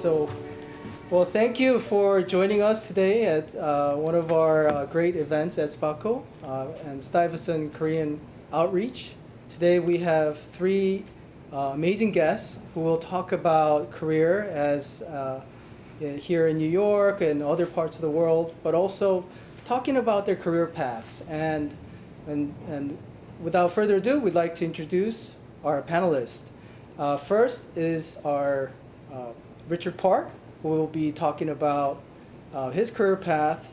Well, thank you for joining us today at one of our great events at SPACO and Stuyvesant Korean Outreach. Today we have three amazing guests who will talk about career as here in New York and other parts of the world, but also talking about their career paths. And without further ado, we'd like to introduce our panelists. First is our Richard Park, who will be talking about his career path.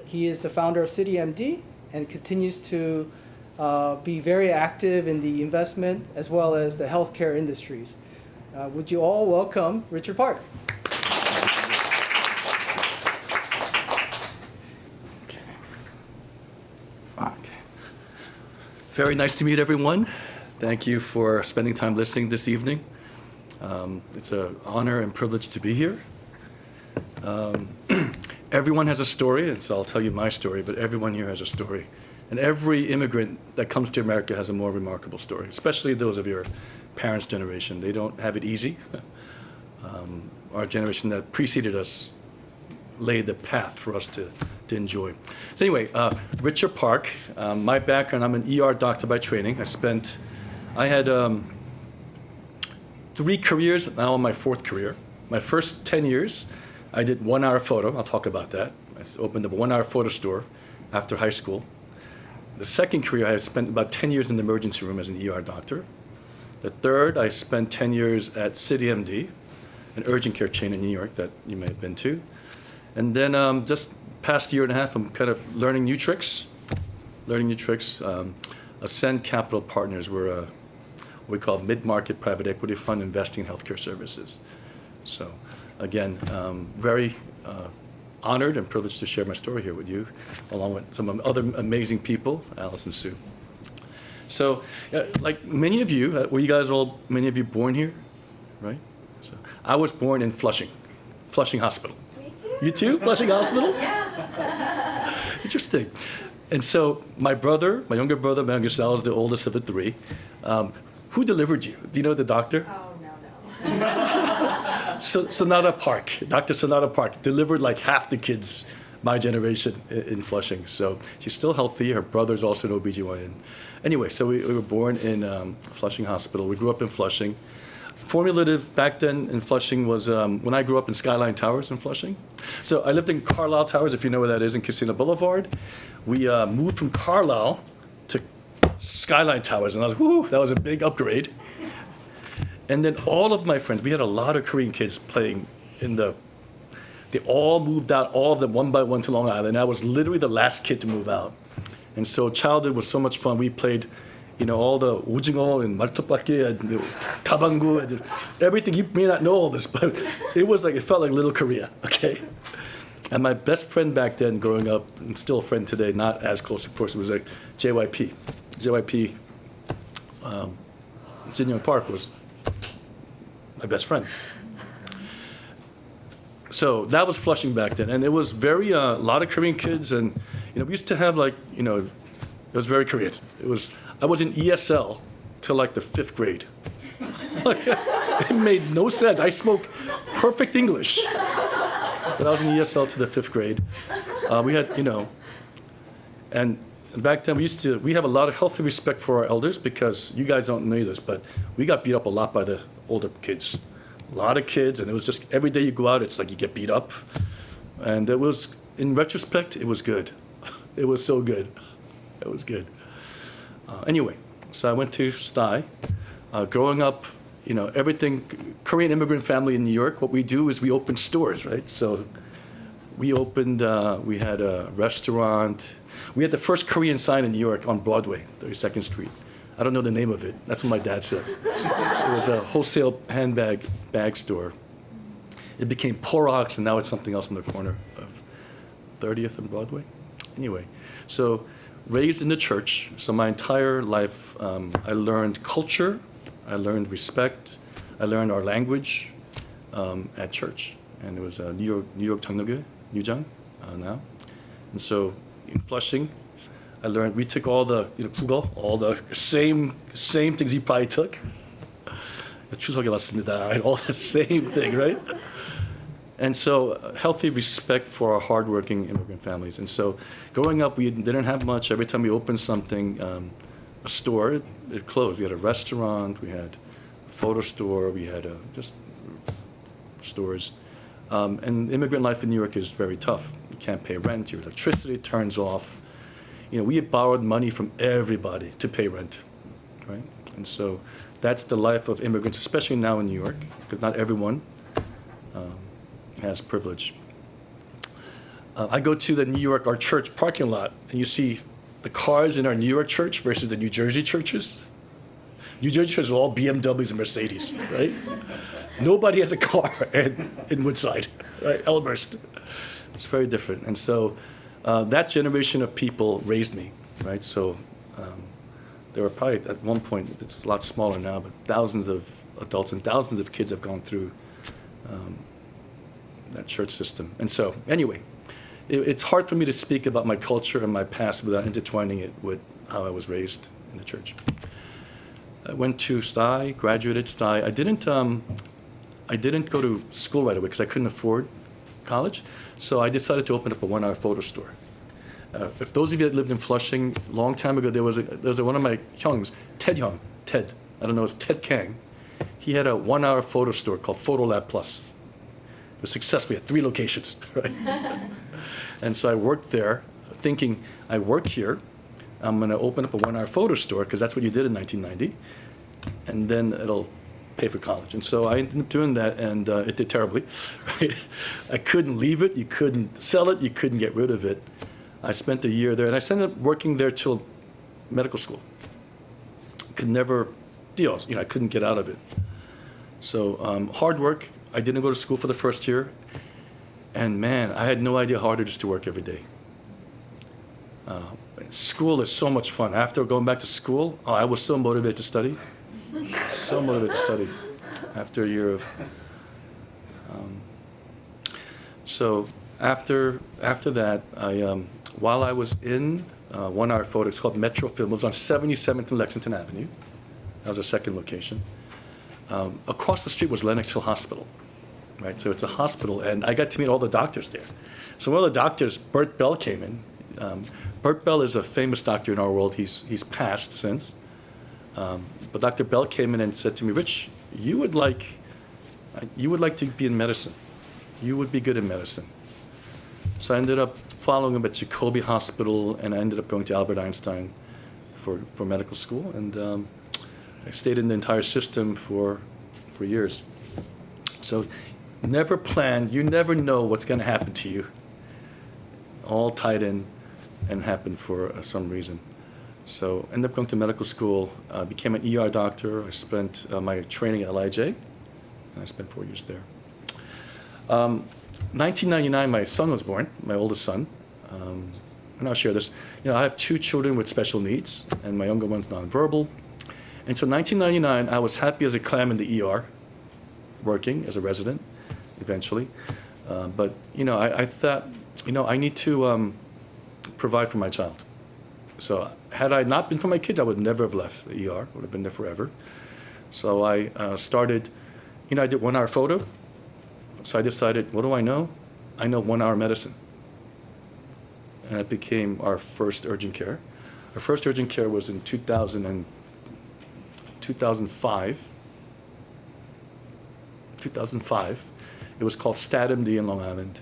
He is the founder of CityMD and continues to be very active in the investment as well as the healthcare industries. Would you all welcome Richard Park? Very nice to meet everyone. Thank you for spending time listening this evening. It's an honor and privilege to be here. Everyone has a story, and so I'll tell you my story, but everyone here has a story. And every immigrant that comes to America has a more remarkable story, especially those of your parents' generation. They don't have it easy. Our generation that preceded us laid the path for us to enjoy. So anyway, Richard Park, my background, I'm an ER doctor by training. I had 3 careers, now on my 4th career. My first 10 years, I did 1-hour photo. I'll talk about that. I opened up a 1-hour photo store after high school. The second career, I spent about 10 years in the emergency room as an ER doctor. The third, I spent 10 years at CityMD, an urgent care chain in New York that you may have been to. And then just past year and a half, I'm kind of learning new tricks. Ascend Capital Partners, we're what we call mid-market private equity fund investing in healthcare services. So again, very honored and privileged to share my story here with you, along with some other amazing people, Alice and Sue. So like many of you, many of you born here, right? So I was born in Flushing Hospital. Me too. You too? Flushing Hospital? Yeah. Interesting. And so my younger Sal is the oldest of the 3. Who delivered you? Do you know the doctor? Oh, no. Sonata Park, Dr. Sonata Park, delivered like half the kids my generation in Flushing. So she's still healthy. Her brother's also an OBGYN. Anyway, so we were born in Flushing Hospital. We grew up in Flushing. Formulative back then in Flushing was when I grew up in Skyline Towers in Flushing. So I lived in Carlisle Towers, if you know where that is, in Casino Boulevard. We moved from Carlisle to Skyline Towers, and I was, whoo, that was a big upgrade. And then all of my friends, we had a lot of Korean kids playing they all moved out, all of them one by one to Long Island. I was literally the last kid to move out. And so childhood was so much fun. We played all the ujingo and martopake and tabangu and everything. You may not know all this, but it felt like little Korea, okay? And my best friend back then growing up, and still a friend today, not as close of course, was like JYP. Jin Young Park was my best friend. So that was Flushing back then. And it was very, a lot of Korean kids, and we used to have it was very Korean. I was in ESL till like the 5th grade. It made no sense. I spoke perfect English, but I was in ESL to the 5th grade. We had, and back then we have a lot of healthy respect for our elders, because you guys don't know this, but we got beat up a lot by the older kids. A lot of kids, and it was just every day you go out, it's like you get beat up. And it was, in retrospect, it was good. It was so good. It was good. Anyway, so I went to Stuyesant. Growing up, everything, Korean immigrant family in New York, what we do is we open stores, right? So we opened, we had a restaurant. We had the first Korean sign in New York on Broadway, 32nd Street. I don't know the name of it. That's what my dad says. It was a wholesale bag store. It became Porox, and now it's something else in the corner of 30th and Broadway. Anyway, so raised in the church, so my entire life I learned culture, I learned respect, I learned our language at church. And it was New York Changnyeoge, Newjang now. And so in Flushing, I learned, we took all the, 국어, all the same things you probably took. 추석에 왔습니다, and all that same thing, right? And so healthy respect for our hardworking immigrant families. And so growing up, we didn't have much. Every time we opened something, a store, it closed. We had a restaurant, we had a photo store, we had just stores. And immigrant life in New York is very tough. You can't pay rent, your electricity turns off. We had borrowed money from everybody to pay rent, right? And so that's the life of immigrants, especially now in New York, because not everyone has privilege. I go to the New York, our church parking lot, and you see the cars in our New York church versus the New Jersey churches. New Jersey churches are all BMWs and Mercedes, right? Nobody has a car in Woodside, right? Elmhurst. It's very different. And so that generation of people raised me, right? So there were probably, at one point, it's a lot smaller now, but thousands of adults and thousands of kids have gone through that church system. And so, anyway, it's hard for me to speak about my culture and my past without intertwining it with how I was raised in the church. I went to Stuyesant, graduated Stuyesant. I didn't go to school right away because I couldn't afford college. So I decided to open up a one-hour photo store. If those of you that lived in Flushing, a long time ago, there was one of my Hyungs, Ted, I don't know, it's Ted Kang. He had a one-hour photo store called Photo Lab Plus. It was successful. We had 3 locations, right? And so I worked there, thinking, I work here, I'm going to open up a one-hour photo store, because that's what you did in 1990, and then it'll pay for college. And so I ended up doing that, and it did terribly, right? I couldn't leave it, you couldn't sell it, you couldn't get rid of it. I spent a year there, and I ended up working there till medical school. Could never deal, I couldn't get out of it. So hard work. I didn't go to school for the first year, and man, I had no idea how hard it is to work every day. School is so much fun. After going back to school, I was so motivated to study. So motivated to study after a year of. So after that, while I was in one-hour photo, it's called Metro Film. It was on 77th and Lexington Avenue. That was a second location. Across the street was Lenox Hill Hospital, right? So it's a hospital, and I got to meet all the doctors there. So one of the doctors, Bert Bell, came in. Bert Bell is a famous doctor in our world. He's passed since. But Dr. Bell came in and said to me, Rich, you would like to be in medicine. You would be good in medicine. So I ended up following him at Jacobi Hospital, and I ended up going to Albert Einstein for medical school. And I stayed in the entire system for years. So never plan. You never know what's going to happen to you. All tied in and happened for some reason. So ended up going to medical school, became an ER doctor. I spent my training at LIJ, and I spent 4 years there. 1999, my son was born, my oldest son. And I'll share this. I have 2 children with special needs, and my younger one's nonverbal. And so 1999, I was happy as a clam in the ER, working as a resident, eventually. But I thought, I need to provide for my child. So had I not been for my kids, I would never have left the ER. Would have been there forever. So I started, I did one-hour photo. So I decided, what do I know? I know one-hour medicine. And that became our first urgent care. Our first urgent care was in 2005. 2005. It was called StatMD in Long Island.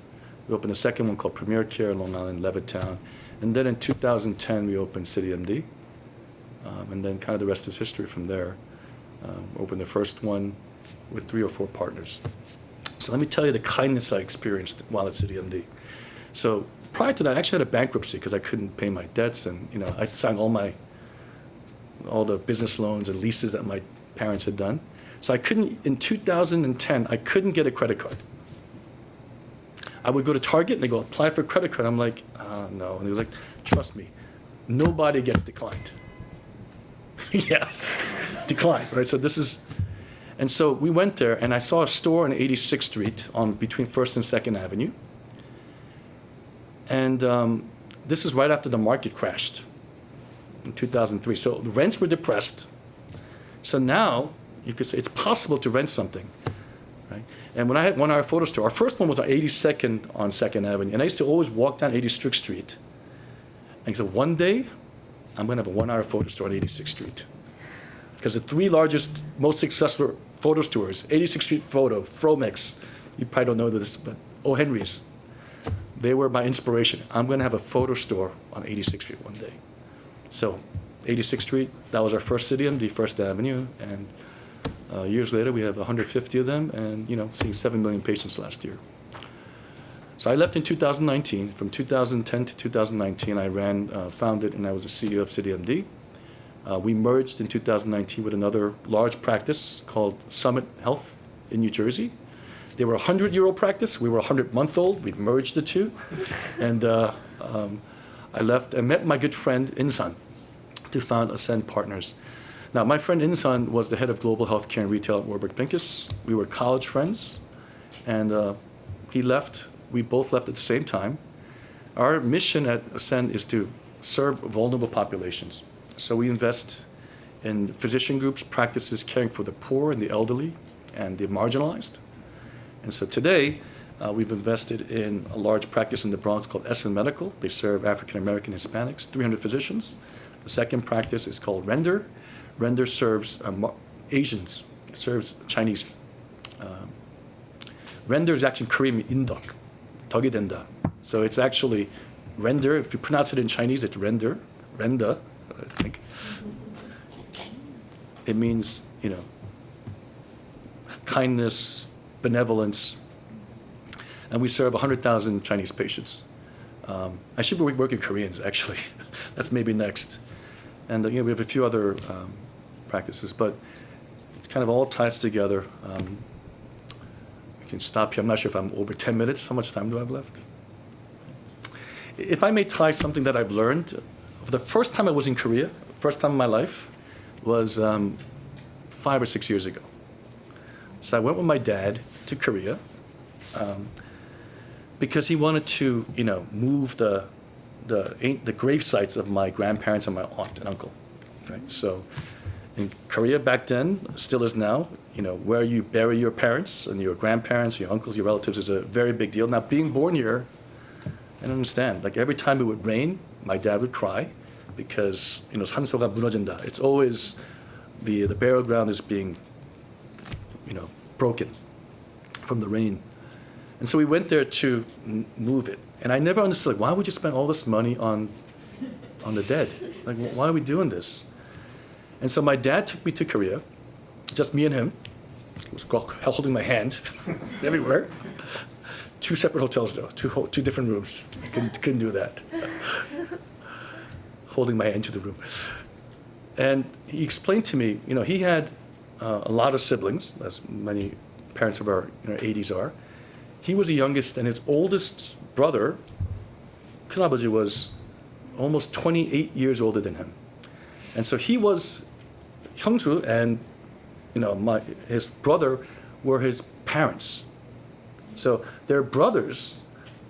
We opened a second one called Premier Care in Long Island, Levittown. And then in 2010, we opened CityMD. And then kind of the rest is history from there. Opened the first one with 3 or 4 partners. So let me tell you the kindness I experienced while at CityMD. So prior to that, I actually had a bankruptcy because I couldn't pay my debts, and I signed all the business loans and leases that my parents had done. So I couldn't, in 2010, I couldn't get a credit card. I would go to Target and they go, apply for a credit card. I'm like, no. And he was like, trust me, nobody gets declined. Yeah, declined, right? So and so we went there, and I saw a store on 86th Street between 1st and 2nd Avenue. And this is right after the market crashed in 2003. So the rents were depressed. So now you could say it's possible to rent something, right? And when I had 1 hour photo store, our first one was on 82nd on 2nd Avenue. And I used to always walk down 86th Street. And so one day, I'm going to have a 1 hour photo store on 86th Street. Because the 3 largest, most successful photo stores, 86th Street Photo, Fromix, you probably don't know this, but O. Henry's, they were my inspiration. I'm going to have a photo store on 86th Street one day. So 86th Street, that was our first city on the First Avenue. And years later, we have 150 of them and, seeing 7 million patients last year. So I left in 2019. From 2010 to 2019, I founded, and I was the CEO of CityMD. We merged in 2019 with another large practice called Summit Health in New Jersey. They were a 100-year-old practice. We were a 100-month-old. We merged the two. And I left and met my good friend Insan to found Ascend Partners. Now, my friend Insan was the head of global healthcare and retail at Warburg Pincus. We were college friends. And he left. We both left at the same time. Our mission at Ascend is to serve vulnerable populations. So we invest in physician groups, practices caring for the poor and the elderly and the marginalized. And so today, we've invested in a large practice in the Bronx called Essen Medical. They serve African American Hispanics, 300 physicians. The second practice is called Render. Render serves Asians, it serves Chinese. Render is actually Korean indok, 덕이 된다. So it's actually Render. If you pronounce it in Chinese, it's Render, Renda, I think. It means, kindness, benevolence. And we serve 100,000 Chinese patients. I should be working Koreans, actually. That's maybe next. And we have a few other practices, but it kind of all ties together. We can stop here. I'm not sure if I'm over 10 minutes. How much time do I have left? If I may tie something that I've learned, the first time I was in Korea, first time in my life, was 5 or 6 years ago. So I went with my dad to Korea because he wanted to, move the grave sites of my grandparents and my aunt and uncle, right? So in Korea back then, still is now, where you bury your parents and your grandparents, your uncles, your relatives is a very big deal. Now, being born here, I don't understand. Like every time it would rain, my dad would cry because, 산소가 무너진다. It's always the burial ground is being, broken from the rain. And so we went there to move it. And I never understood, why would you spend all this money on the dead? Like, why are we doing this? And so my dad took me to Korea, just me and him. He was holding my hand everywhere. 2 separate hotels, though, two different rooms. Couldn't do that. Holding my hand to the room. And he explained to me, he had a lot of siblings, as many parents of our 80s are. He was the youngest, and his oldest brother, 큰아버지, was almost 28 years older than him. And so he was 형수, and his brother were his parents. So they're brothers,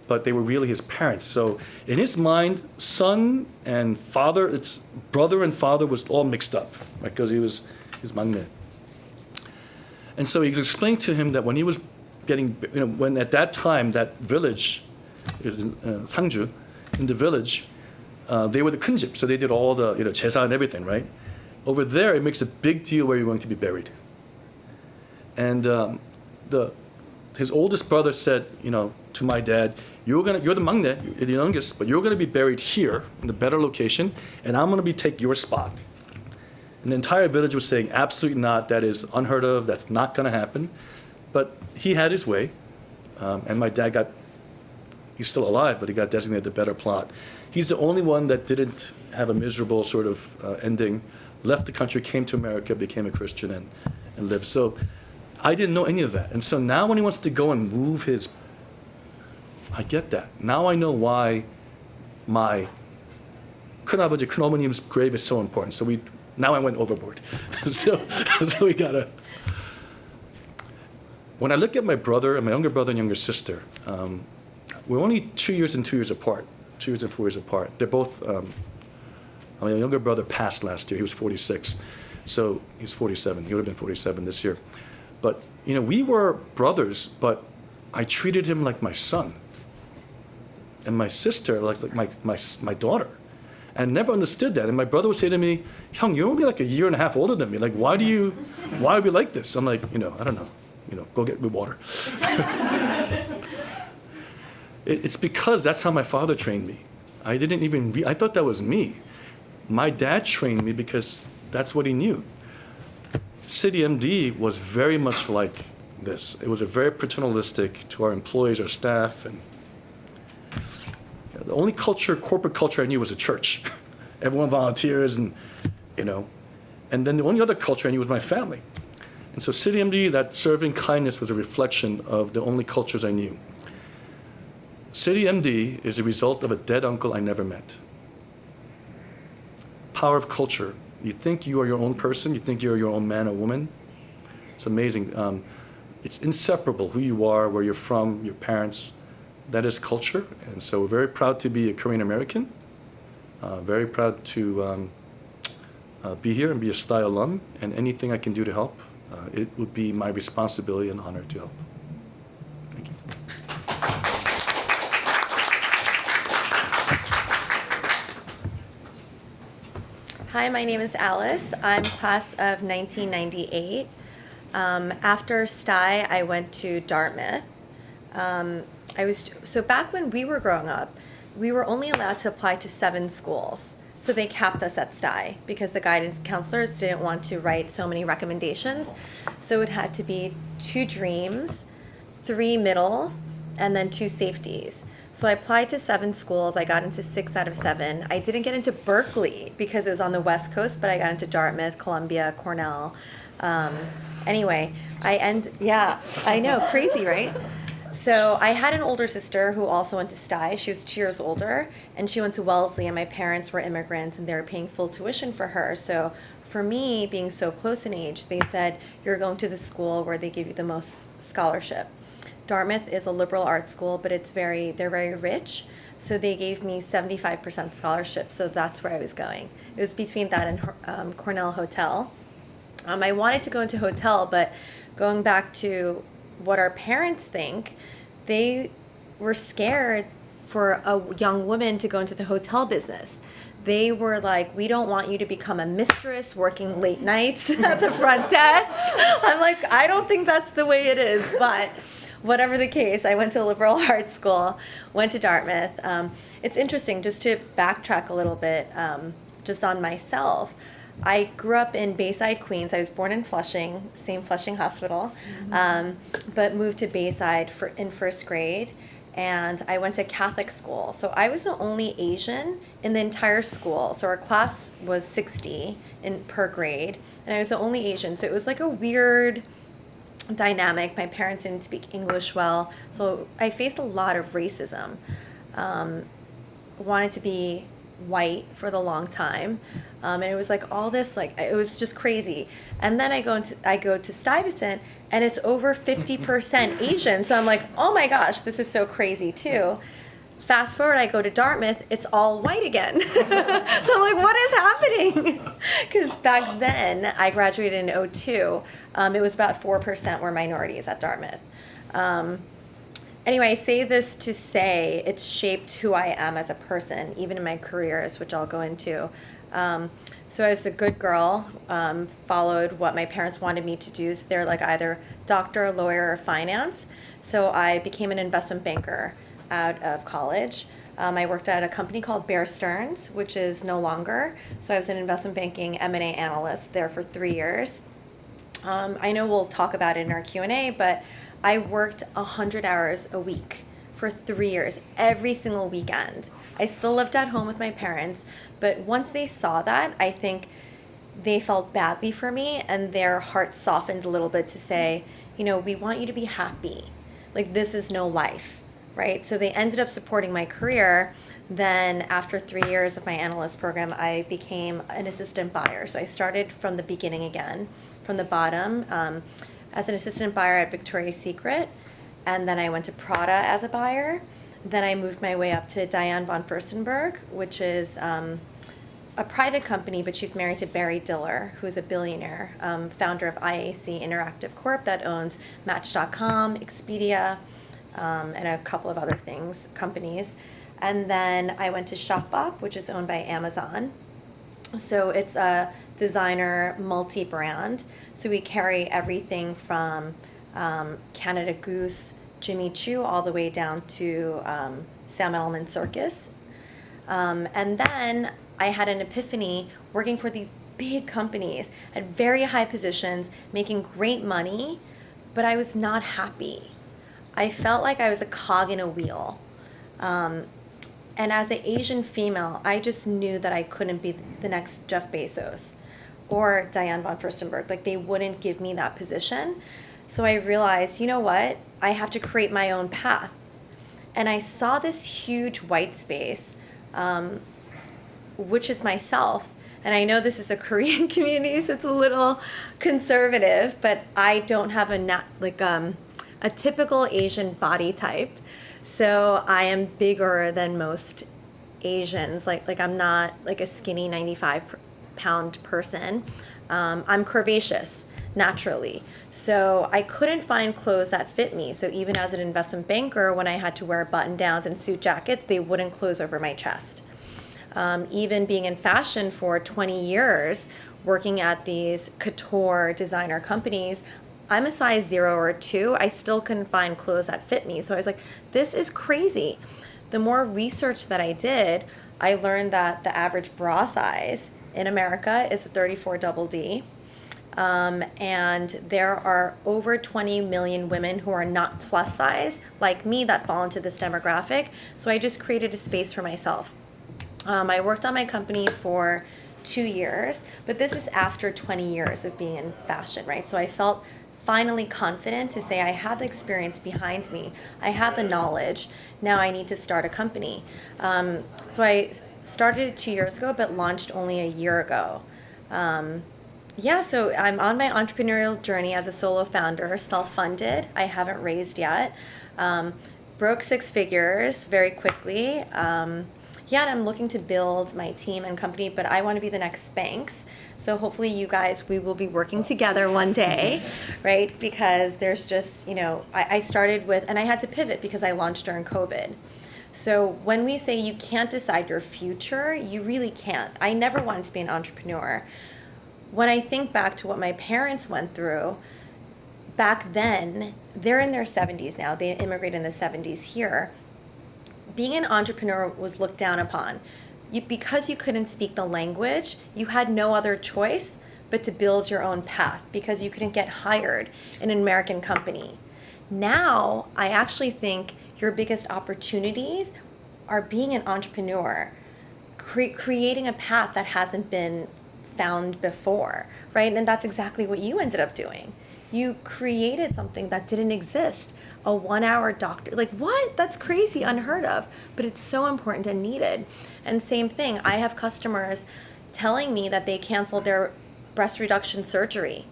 but they were really his parents. So in his mind, son and father, it's brother and father was all mixed up, right? Because he was his 막내. And so he explained to him that when he was getting, when at that time, that village, is in Sangju, in the village, they were the 큰집, so they did all the 제사 and everything, right? Over there, it makes a big deal where you're going to be buried. And his oldest brother said, to my dad, you're the 막내, you're the youngest, but you're going to be buried here in the better location, and I'm going to take your spot. And the entire village was saying, absolutely not, that is unheard of, that's not going to happen. But he had his way, and my dad he's still alive, but he got designated the better plot. He's the only one that didn't have a miserable sort of ending, left the country, came to America, became a Christian, and lived. So I didn't know any of that. And so now when he wants to go and move I get that. Now I know why my 큰아버지, 큰어머님's grave is so important. So now I went overboard. so we gotta. When I look at my brother and my younger brother and younger sister, we're only 2 years and 2 years apart, 2 years and 4 years apart. They're both, my younger brother passed last year. He was 46. So he's 47. He would have been 47 this year. But, we were brothers, but I treated him like my son. And my sister like my daughter. And I never understood that. And my brother would say to me, "Hyung, you're only like a year and a half older than me. Like, why are we like this?" I'm like, I don't know. Go get me water. It's because that's how my father trained me. I thought that was me. My dad trained me because that's what he knew. City MD was very much like this. It was a very paternalistic to our employees, our staff, and the only corporate culture I knew was a church. Everyone volunteers and then the only other culture I knew was my family. And so City MD, that serving kindness was a reflection of the only cultures I knew. City MD is a result of a dead uncle I never met. Power of culture. You think you are your own person, you think you're your own man or woman. It's amazing. It's inseparable who you are, where you're from, your parents. That is culture, and so we're very proud to be a Korean American. Very proud to be here and be a Stuyesant alum, and anything I can do to help, it would be my responsibility and honor to help. Thank you. Hi, my name is Alice. I'm class of 1998. After Stuyesant, I went to Dartmouth. So back when we were growing up, we were only allowed to apply to 7 schools. So they capped us at Stuyesant because the guidance counselors didn't want to write so many recommendations. So it had to be 2 dreams, 3 middles, and then 2 safeties. So I applied to 7 schools. I got into 6 out of 7. I didn't get into Berkeley because it was on the West Coast, but I got into Dartmouth, Columbia, Cornell. Anyway, I know, crazy, right? So I had an older sister who also went to Stuyesant. She was 2 years older, and she went to Wellesley, and my parents were immigrants, and they were paying full tuition for her. So for me, being so close in age, they said, you're going to the school where they give you the most scholarship. Dartmouth is a liberal arts school, but they're very rich. So they gave me 75% scholarship, so that's where I was going. It was between that and Cornell Hotel. I wanted to go into hotel, but going back to what our parents think, they were scared for a young woman to go into the hotel business. They were like, we don't want you to become a mistress working late nights at the front desk. I'm like, I don't think that's the way it is, but whatever the case, I went to a liberal arts school, went to Dartmouth. It's interesting, just to backtrack a little bit, just on myself. I grew up in Bayside, Queens. I was born in Flushing, same Flushing Hospital, but moved to Bayside in first grade, and I went to Catholic school. So I was the only Asian in the entire school. So our class was 60 per grade, and I was the only Asian. So it was like a weird dynamic. My parents didn't speak English well, so I faced a lot of racism. Wanted to be white for the long time, and it was like all this, like, it was just crazy. And then I go to Stuyvesant, and it's over 50% Asian, so I'm like, oh my gosh, this is so crazy too. Fast forward, I go to Dartmouth, it's all white again. So I'm like, what is happening? Because back then, I graduated in 2002, it was about 4% were minorities at Dartmouth. Anyway, I say this to say it's shaped who I am as a person, even in my careers, which I'll go into. So I was a good girl, followed what my parents wanted me to do. So they're like either doctor, lawyer, or finance. So I became an investment banker out of college. I worked at a company called Bear Stearns, which is no longer. So I was an investment banking M&A analyst there for 3 years. I know we'll talk about it in our Q&A, but I worked 100 hours a week for 3 years, every single weekend. I still lived at home with my parents, but once they saw that, I think they felt badly for me, and their hearts softened a little bit to say, we want you to be happy. Like, this is no life, right? So they ended up supporting my career. Then after 3 years of my analyst program, I became an assistant buyer. So I started from the beginning again, from the bottom, as an assistant buyer at Victoria's Secret, and then I went to Prada as a buyer. Then I moved my way up to Diane von Furstenberg, which is a private company, but she's married to Barry Diller, who's a billionaire, founder of IAC Interactive Corp that owns Match.com, Expedia, and a couple of other companies. And then I went to Shopbop, which is owned by Amazon. So it's a designer multi-brand. So we carry everything from Canada Goose, Jimmy Choo, all the way down to Sam Edelman Circus. And then I had an epiphany working for these big companies at very high positions, making great money, but I was not happy. I felt like I was a cog in a wheel. And as an Asian female, I just knew that I couldn't be the next Jeff Bezos or Diane von Furstenberg. Like, they wouldn't give me that position. So I realized, you know what? I have to create my own path. And I saw this huge white space, which is myself. And I know this is a Korean community, so it's a little conservative, but I don't have a typical Asian body type. So I am bigger than most Asians. Like I'm not like a skinny 95-pound person. I'm curvaceous naturally. So I couldn't find clothes that fit me. So even as an investment banker, when I had to wear button-downs and suit jackets, they wouldn't close over my chest. Even being in fashion for 20 years, working at these couture designer companies, I'm a size 0 or 2. I still couldn't find clothes that fit me. So I was like, this is crazy. The more research that I did, I learned that the average bra size in America is a 34 double D. And there are over 20 million women who are not plus size, like me, that fall into this demographic. So I just created a space for myself. I worked on my company for 2 years, but this is after 20 years of being in fashion, right? So I felt finally confident to say I have the experience behind me. I have the knowledge. Now I need to start a company. So I started it 2 years ago, but launched only a year ago. So I'm on my entrepreneurial journey as a solo founder, self-funded. I haven't raised yet. Broke 6 figures very quickly. And I'm looking to build my team and company, but I want to be the next Spanx. So hopefully you guys, we will be working together one day, right? Because there's just, I started with, and I had to pivot because I launched during COVID. So when we say you can't decide your future, you really can't. I never wanted to be an entrepreneur. When I think back to what my parents went through, back then, they're in their 70s now. They immigrated in the 70s here. Being an entrepreneur was looked down upon. Because you couldn't speak the language, you had no other choice but to build your own path because you couldn't get hired in an American company. Now, I actually think your biggest opportunities are being an entrepreneur, creating a path that hasn't been found before, right? And that's exactly what you ended up doing. You created something that didn't exist. A 1-hour doctor, like what? That's crazy, unheard of, but it's so important and needed. And same thing, I have customers telling me that they canceled their breast reduction surgery.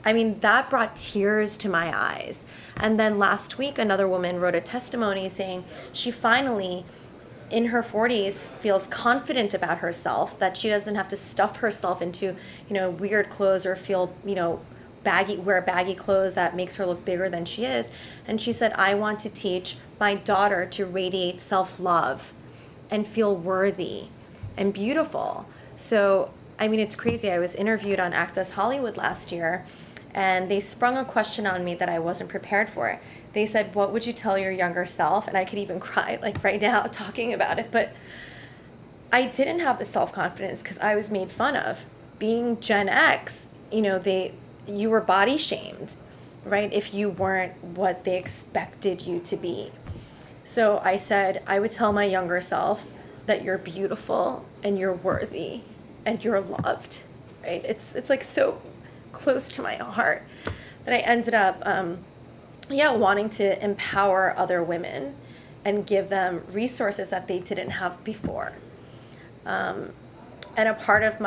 I mean, that brought tears to my eyes. And then last week, another woman wrote a testimony saying she finally, in her 40s, feels confident about herself, that she doesn't have to stuff herself into, weird clothes or feel, wear baggy clothes that makes her look bigger than she is. And she said, I want to teach my daughter to radiate self-love and feel worthy and beautiful. So, it's crazy. I was interviewed on Access Hollywood last year, and they sprung a question on me that I wasn't prepared for. They said, what would you tell your younger self? And I could even cry like right now talking about it. But I didn't have the self-confidence because I was made fun of. Being Gen X, you were body shamed, right? If you weren't what they expected you to be. So I said, I would tell my younger self that you're beautiful and you're worthy and you're loved, right? It's like so close to my heart that I ended up, wanting to empower other women and give them resources that they didn't have before. And a part of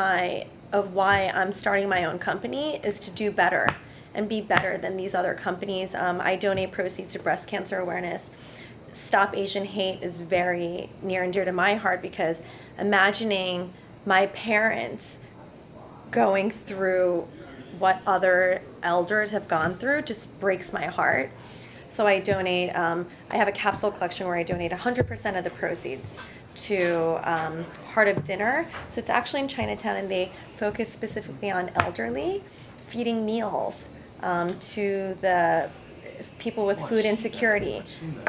why I'm starting my own company is to do better and be better than these other companies. I donate proceeds to breast cancer awareness. Stop Asian Hate is very near and dear to my heart because imagining my parents going through what other elders have gone through just breaks my heart. So I donate, I have a capsule collection where I donate 100% of the proceeds to Heart of Dinner. So it's actually in Chinatown, and they focus specifically on elderly, feeding meals to the people with food insecurity.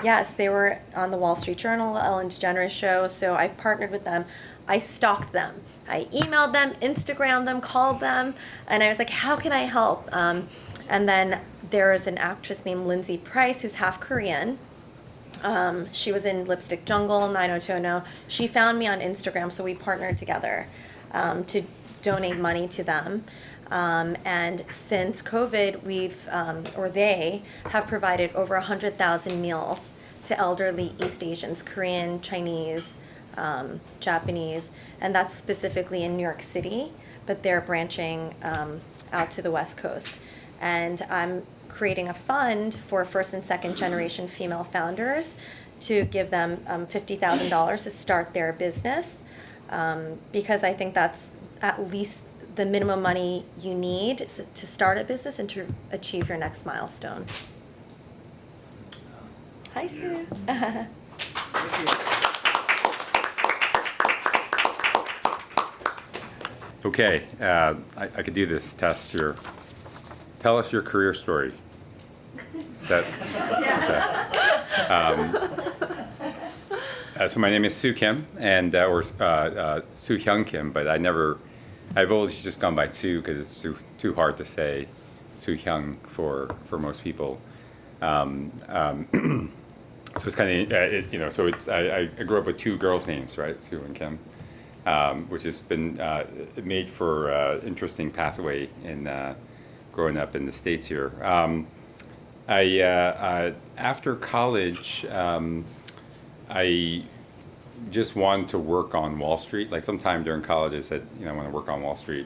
Yes, they were on the Wall Street Journal, Ellen DeGeneres show, so I partnered with them. I stalked them. I emailed them, Instagrammed them, called them, and I was like, how can I help? And then there is an actress named Lindsay Price who's half Korean. She was in Lipstick Jungle, 90210. She found me on Instagram, so we partnered together to donate money to them. And since COVID, they have provided over 100,000 meals to elderly East Asians, Korean, Chinese, Japanese, and that's specifically in New York City, but they're branching out to the West Coast. And I'm creating a fund for first and second generation female founders to give them $50,000 to start their business, because I think that's at least the minimum money you need to start a business and to achieve your next milestone. Hi, Sue. Okay, I could do this test here. Tell us your career story. So my name is Soo Kim, and or Soo Hyung Kim, but I've always just gone by Soo because it's too hard to say Soo Hyung for most people. So it's kind of so it's I grew up with two girls' names, right, Soo and Kim, which has been made for interesting pathway in growing up in the States here. After college, I just wanted to work on Wall Street. Like sometime during college, I said, I want to work on Wall Street,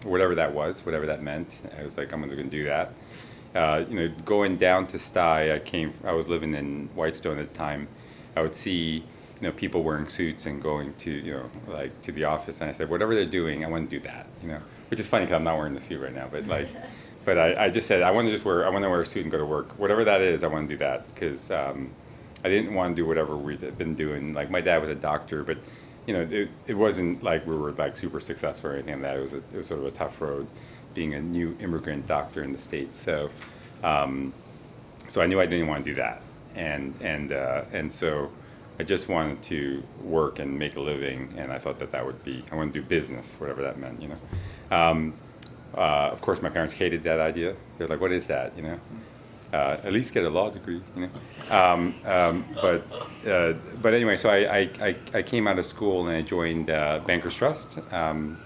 whatever that was, whatever that meant. I was like, I'm going to do that. Going down to Stuyesant, I was living in Whitestone at the time. I would see, people wearing suits and going to, to the office, and I said, whatever they're doing, I want to do that. Which is funny because I'm not wearing the suit right now, but but I just said I want to wear a suit and go to work. Whatever that is, I want to do that because I didn't want to do whatever we'd been doing. Like my dad was a doctor, but it wasn't like we were like super successful or anything like that. It was sort of a tough road, being a new immigrant doctor in the States. So so I knew I didn't want to do that, and so I just wanted to work and make a living, and I thought that would be I want to do business, whatever that meant. Of course, my parents hated that idea. They're like, "What is that?" At least get a law degree, But anyway, so I came out of school and I joined Bankers Trust, and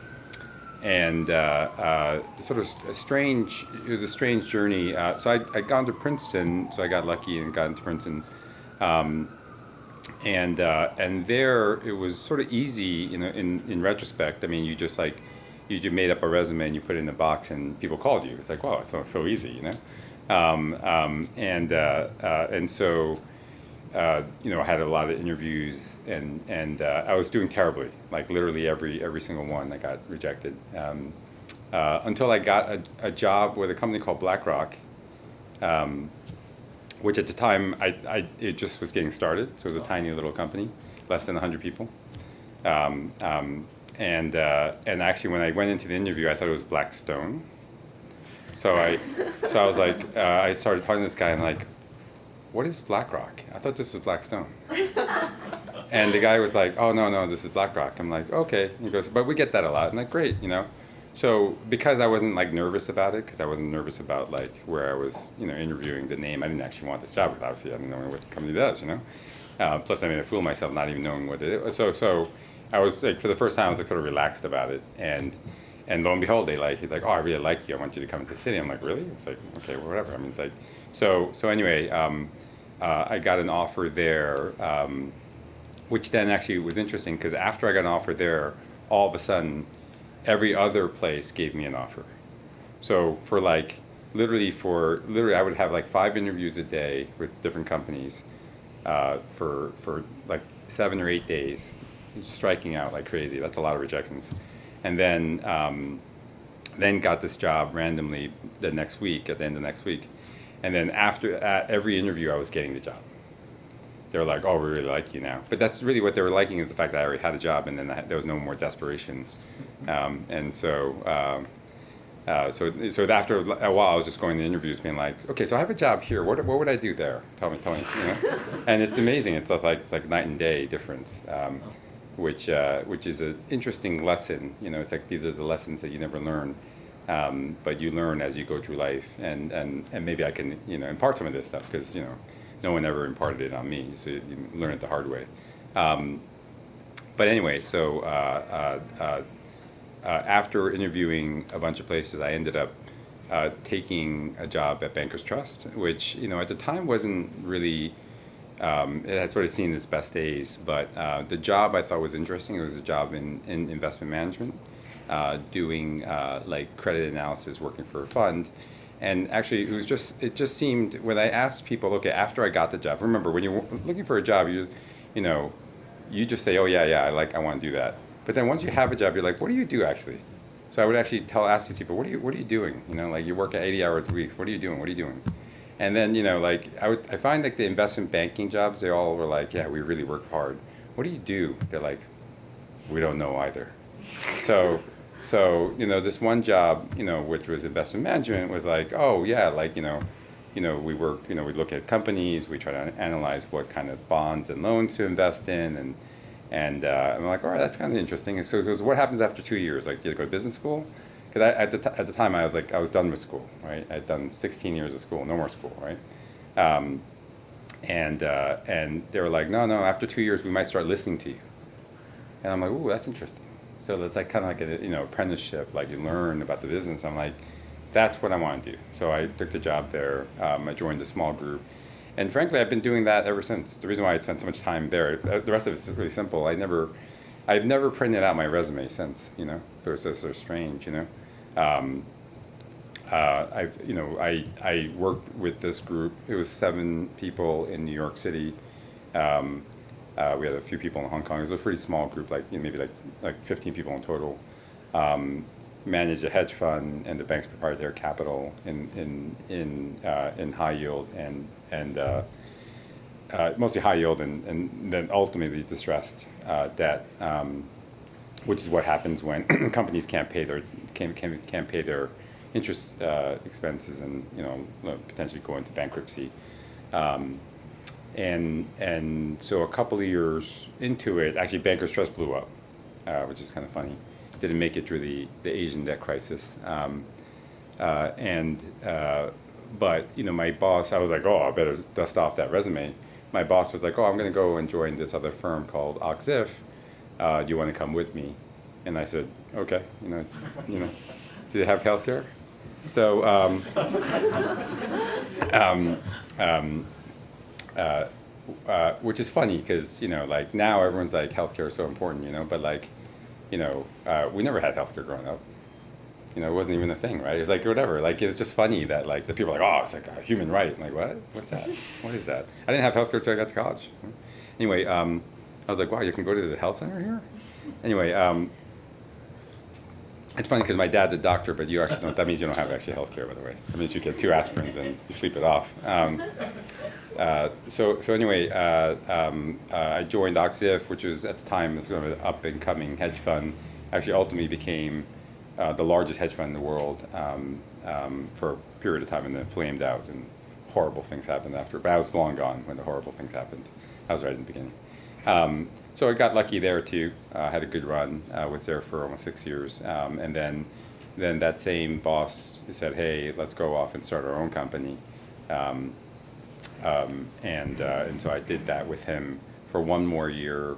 sort of strange. It was a strange journey. So I got into Princeton, so I got lucky and got into Princeton, and there it was sort of easy, in retrospect. I mean, you just you made up a resume and you put it in a box and people called you. It's like, wow, it's so easy, And so I had a lot of interviews and I was doing terribly, like literally every single one I got rejected, until I got a job with a company called BlackRock, which at the time it just was getting started, so it was a tiny little company, less than 100 people. And actually, when I went into the interview, I thought it was Blackstone. So I was like, I started talking to this guy, and I'm like, what is BlackRock? I thought this was Blackstone. And the guy was like, oh, no, this is BlackRock. I'm like, okay. He goes, but we get that a lot. I'm like, great, So because I wasn't nervous about it, because I wasn't nervous about where I was, interviewing the name, I didn't actually want this job, because obviously I didn't know what the company does, Plus I made a fool of myself not even knowing what it was. So I was for the first time I was sort of relaxed about it, and lo and behold, he's like, oh, I really like you. I want you to come to the city. I'm like, really? It's like, okay, well, whatever. I mean, it's so anyway, I got an offer there, which then actually was interesting because after I got an offer there, all of a sudden, every other place gave me an offer. So for literally I would have 5 interviews a day with different companies, for 7 or 8 days. striking out like crazy. That's a lot of rejections. And then got this job randomly the next week, at the end of next week. And then after every interview, I was getting the job. They were like, "Oh, we really like you now." But that's really what they were liking, is the fact that I already had a job, and then there was no more desperation. And so after a while, I was just going to interviews, being like, "Okay, so I have a job here. What would I do there? Tell me." You know? And it's amazing. It's like night and day difference, which is an interesting lesson. You know, it's like these are the lessons that you never learn, but you learn as you go through life. And maybe I can impart some of this stuff, because no one ever imparted it on me, so you learn it the hard way. But anyway, so after interviewing a bunch of places, I ended up taking a job at Bankers Trust, which at the time wasn't really, it had sort of seen its best days, but the job I thought was interesting. It was a job in investment management, doing like credit analysis, working for a fund. And actually, it just seemed, when I asked people, okay, after I got the job, remember, when you're looking for a job, you just say, "Oh yeah, I want to do that." But then once you have a job, you're like, "What do you do actually?" So I would actually ask these people, "What are you doing? Like you work at 80 hours a week. What are you doing? What are you doing?" And then like I find like the investment banking jobs, they all were like, "Yeah, we really work hard." "What do you do?" They're like, "We don't know either." So this one job, which was investment management, was like, "Oh yeah, like we work, we look at companies, we try to analyze what kind of bonds and loans to invest in, and I'm like, all right, that's kind of interesting." And so it goes, "What happens after 2 years? Like, do you go to business school?" Because at the time I was done with school, right? I'd done 16 years of school, no more school, right? And they were like, no, after 2 years we might start listening to you. And I'm like, "Ooh, that's interesting." So it's like kind of like a apprenticeship, like you learn about the business. I'm like, that's what I want to do. So I took the job there. I joined a small group, and frankly, I've been doing that ever since. The reason why I spent so much time there, the rest of it's really simple. I've never printed out my resume since. So it's so strange. I worked with this group. It was 7 people in New York City. We had a few people in Hong Kong. It was a pretty small group, like maybe like 15 people in total. Managed a hedge fund and the bank's proprietary capital in high yield and mostly high yield and then ultimately distressed debt, which is what happens when companies can't pay their interest expenses and potentially go into bankruptcy. And so a couple of years into it, actually Bankers Trust blew up, which is kind of funny. Didn't make it through the Asian debt crisis. But my boss, I was like, "Oh, I better dust off that resume." My boss was like, "Oh, I'm going to go and join this other firm called Oxif. Do you want to come with me?" And I said, "Okay." Do they have healthcare? So which is funny because like now everyone's like healthcare is so important, but like we never had healthcare growing up. It wasn't even a thing, right? It's like whatever. Like it's just funny that like the people are like, "Oh, it's like a human right." I'm like, what? What's that? What is that? I didn't have healthcare until I got to college. Anyway, I was like, "Wow, you can go to the health center here?" Anyway, it's funny because my dad's a doctor, but you actually don't. That means you don't have actually health care, by the way. That means you get 2 aspirins and you sleep it off. So anyway, I joined Oxif, which was at the time sort of an up and coming hedge fund. Actually, ultimately became the largest hedge fund in the world for a period of time, and then flamed out, and horrible things happened after. But I was long gone when the horrible things happened. I was right in the beginning. So I got lucky there too. Had a good run. Was there for almost 6 years, and then that same boss said, "Hey, let's go off and start our own company." And so I did that with him for 1 more year,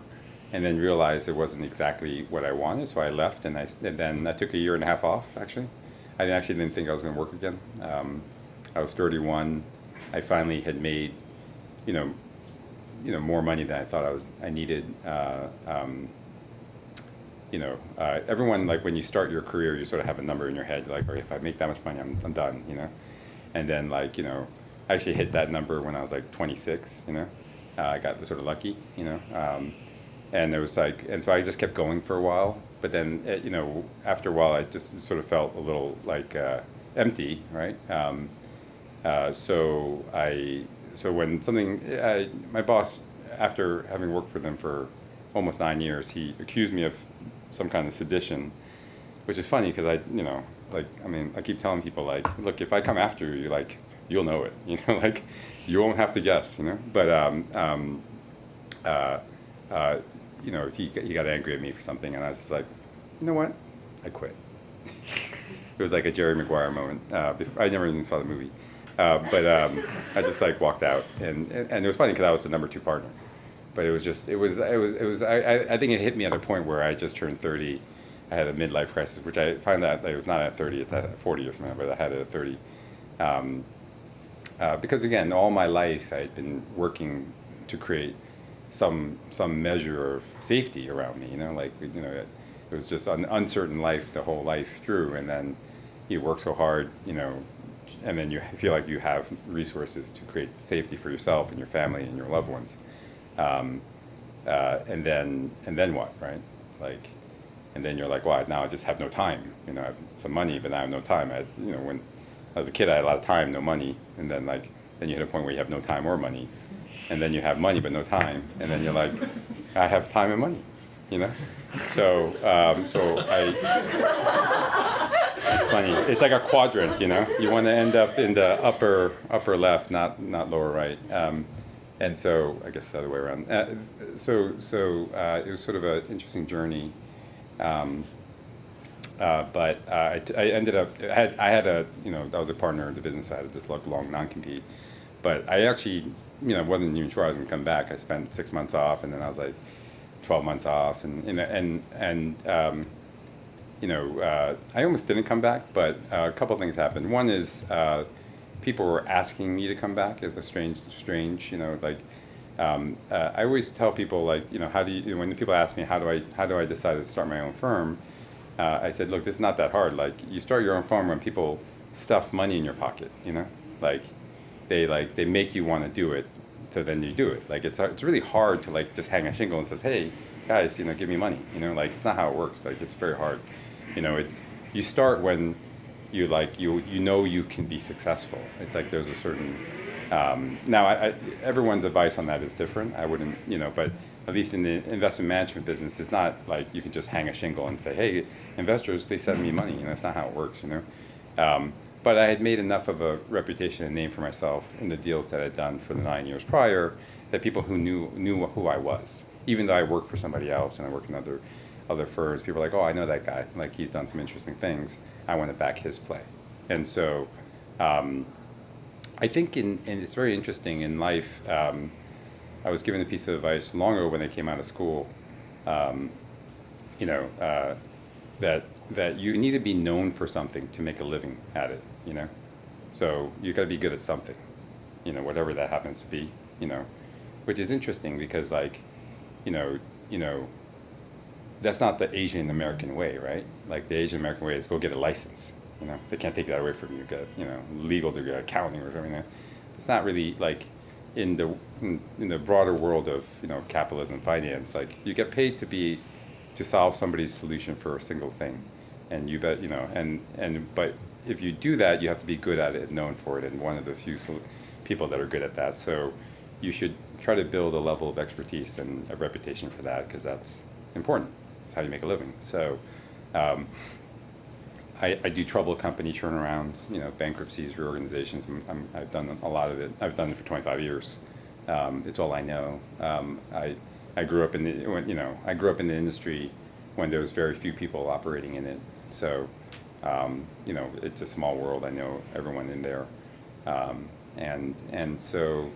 and then realized it wasn't exactly what I wanted. So I left, and then I took a year and a half off. Actually, I didn't think I was going to work again. I was 31. I finally had made, more money than I thought I needed. Everyone, like when you start your career, you sort of have a number in your head, like, if I make that much money, I'm done, And then I actually hit that number when I was like 26, I got sort of lucky, And it was like, and so I just kept going for a while. But then, after a while, I just sort of felt a little like empty, right? So when my boss, after having worked for them for almost 9 years, he accused me of some kind of sedition, which is funny because I keep telling people like, look, if I come after you, like, you'll know it, like, you won't have to guess, But he got angry at me for something, and I was just like, you know what, I quit. It was like a Jerry Maguire moment. I never even saw the movie, but I just like walked out, and it was funny because I was the number 2 partner, but I think it hit me at a point where I just turned 30. I had a midlife crisis, which I find that it was not at 30, it's at 40 or something, but I had it at 30. Because again, all my life I'd been working to create some measure of safety around me. It was just an uncertain life the whole life through, and then you work so hard, and then you feel like you have resources to create safety for yourself and your family and your loved ones. And then what, right? Like, and then you're like, well, now I just have no time. I have some money, but now I have no time. When I was a kid, I had a lot of time, no money, and then you hit a point where you have no time or money, and then you have money but no time, and then you're like, I have time and money, So it's funny. It's like a quadrant, You want to end up in the upper left, not lower right. And so I guess the other way around. So it was sort of an interesting journey. But I ended up, I was a partner in the business. So I had this long non-compete. But I actually, wasn't even sure I was going to come back. I spent 6 months off, and then I was like 12 months off. I almost didn't come back, but a couple of things happened. One is people were asking me to come back. It's a strange, I always tell people, how do you, when people ask me how do I decide to start my own firm, I said, look, this is not that hard. Like, you start your own firm when people stuff money in your pocket, they make you want to do it, so then you do it. Like, it's really hard to just hang a shingle and says, hey guys, give me money, it's not how it works. Like, it's very hard. You start when you you can be successful. It's like there's a certain now everyone's advice on that is different. I wouldn't, but at least in the investment management business, it's not like you can just hang a shingle and say, hey, investors, please send me money. That's not how it works, But I had made enough of a reputation and name for myself in the deals that I'd done for the 9 years prior that people who knew who I was, even though I worked for somebody else and I worked in other firms, people were like, oh, I know that guy. Like, he's done some interesting things. I want to back his play. And so I think and it's very interesting in life. I was given a piece of advice long ago when I came out of school, that you need to be known for something to make a living at it, So you got to be good at something, whatever that happens to be, which is interesting because that's not the Asian American way, right? Like, the Asian American way is go get a license. They can't take that away from you. Get legal degree, accounting or something. It's not really like in the broader world of capitalism, finance. Like, you get paid to solve somebody's solution for a single thing, and you bet but if you do that, you have to be good at it and known for it, and one of the few people that are good at that. So you should try to build a level of expertise and a reputation for that, because that's important. It's how you make a living. So I do troubled company turnarounds, bankruptcies, reorganizations. I've done a lot of it. I've done it for 25 years. It's all I know. I grew up in the industry when there was very few people operating in it. So it's a small world. I know everyone in there, and so.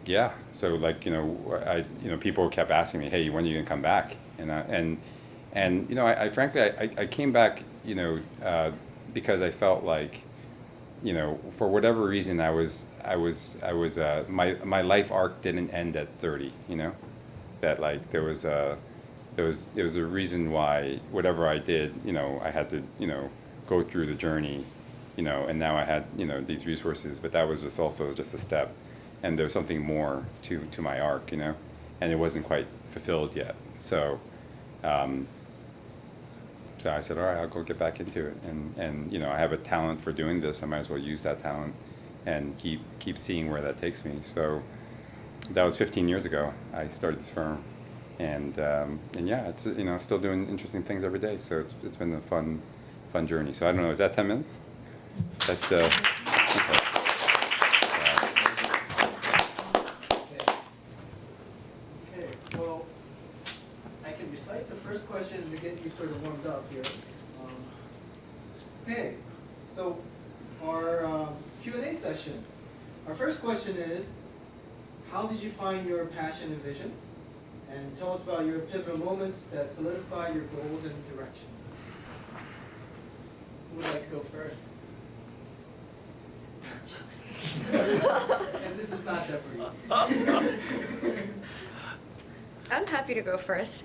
Yeah, so people kept asking me, hey, when are you gonna come back? I frankly came back, because I felt like, for whatever reason, my life arc didn't end at 30, that there was a reason why whatever I did, I had to, go through the journey, and now I had, these resources, but that was just also just a step. And there's something more to my arc, and it wasn't quite fulfilled yet. So so I said, all right, I'll go get back into it. And you know, I have a talent for doing this. I might as well use that talent and keep seeing where that takes me. So that was 15 years ago. I started this firm, and yeah, it's, you know, still doing interesting things every day. So it's been a fun journey. So I don't know, is that 10 minutes? That's okay. Okay, well, I can recite the first question to get you sort of warmed up here. Okay, so our Q&A session. Our first question is, how did you find your passion and vision? And tell us about your pivotal moments that solidify your goals and directions. Who would like to go first? And this is not Jeopardy. I'm happy to go first.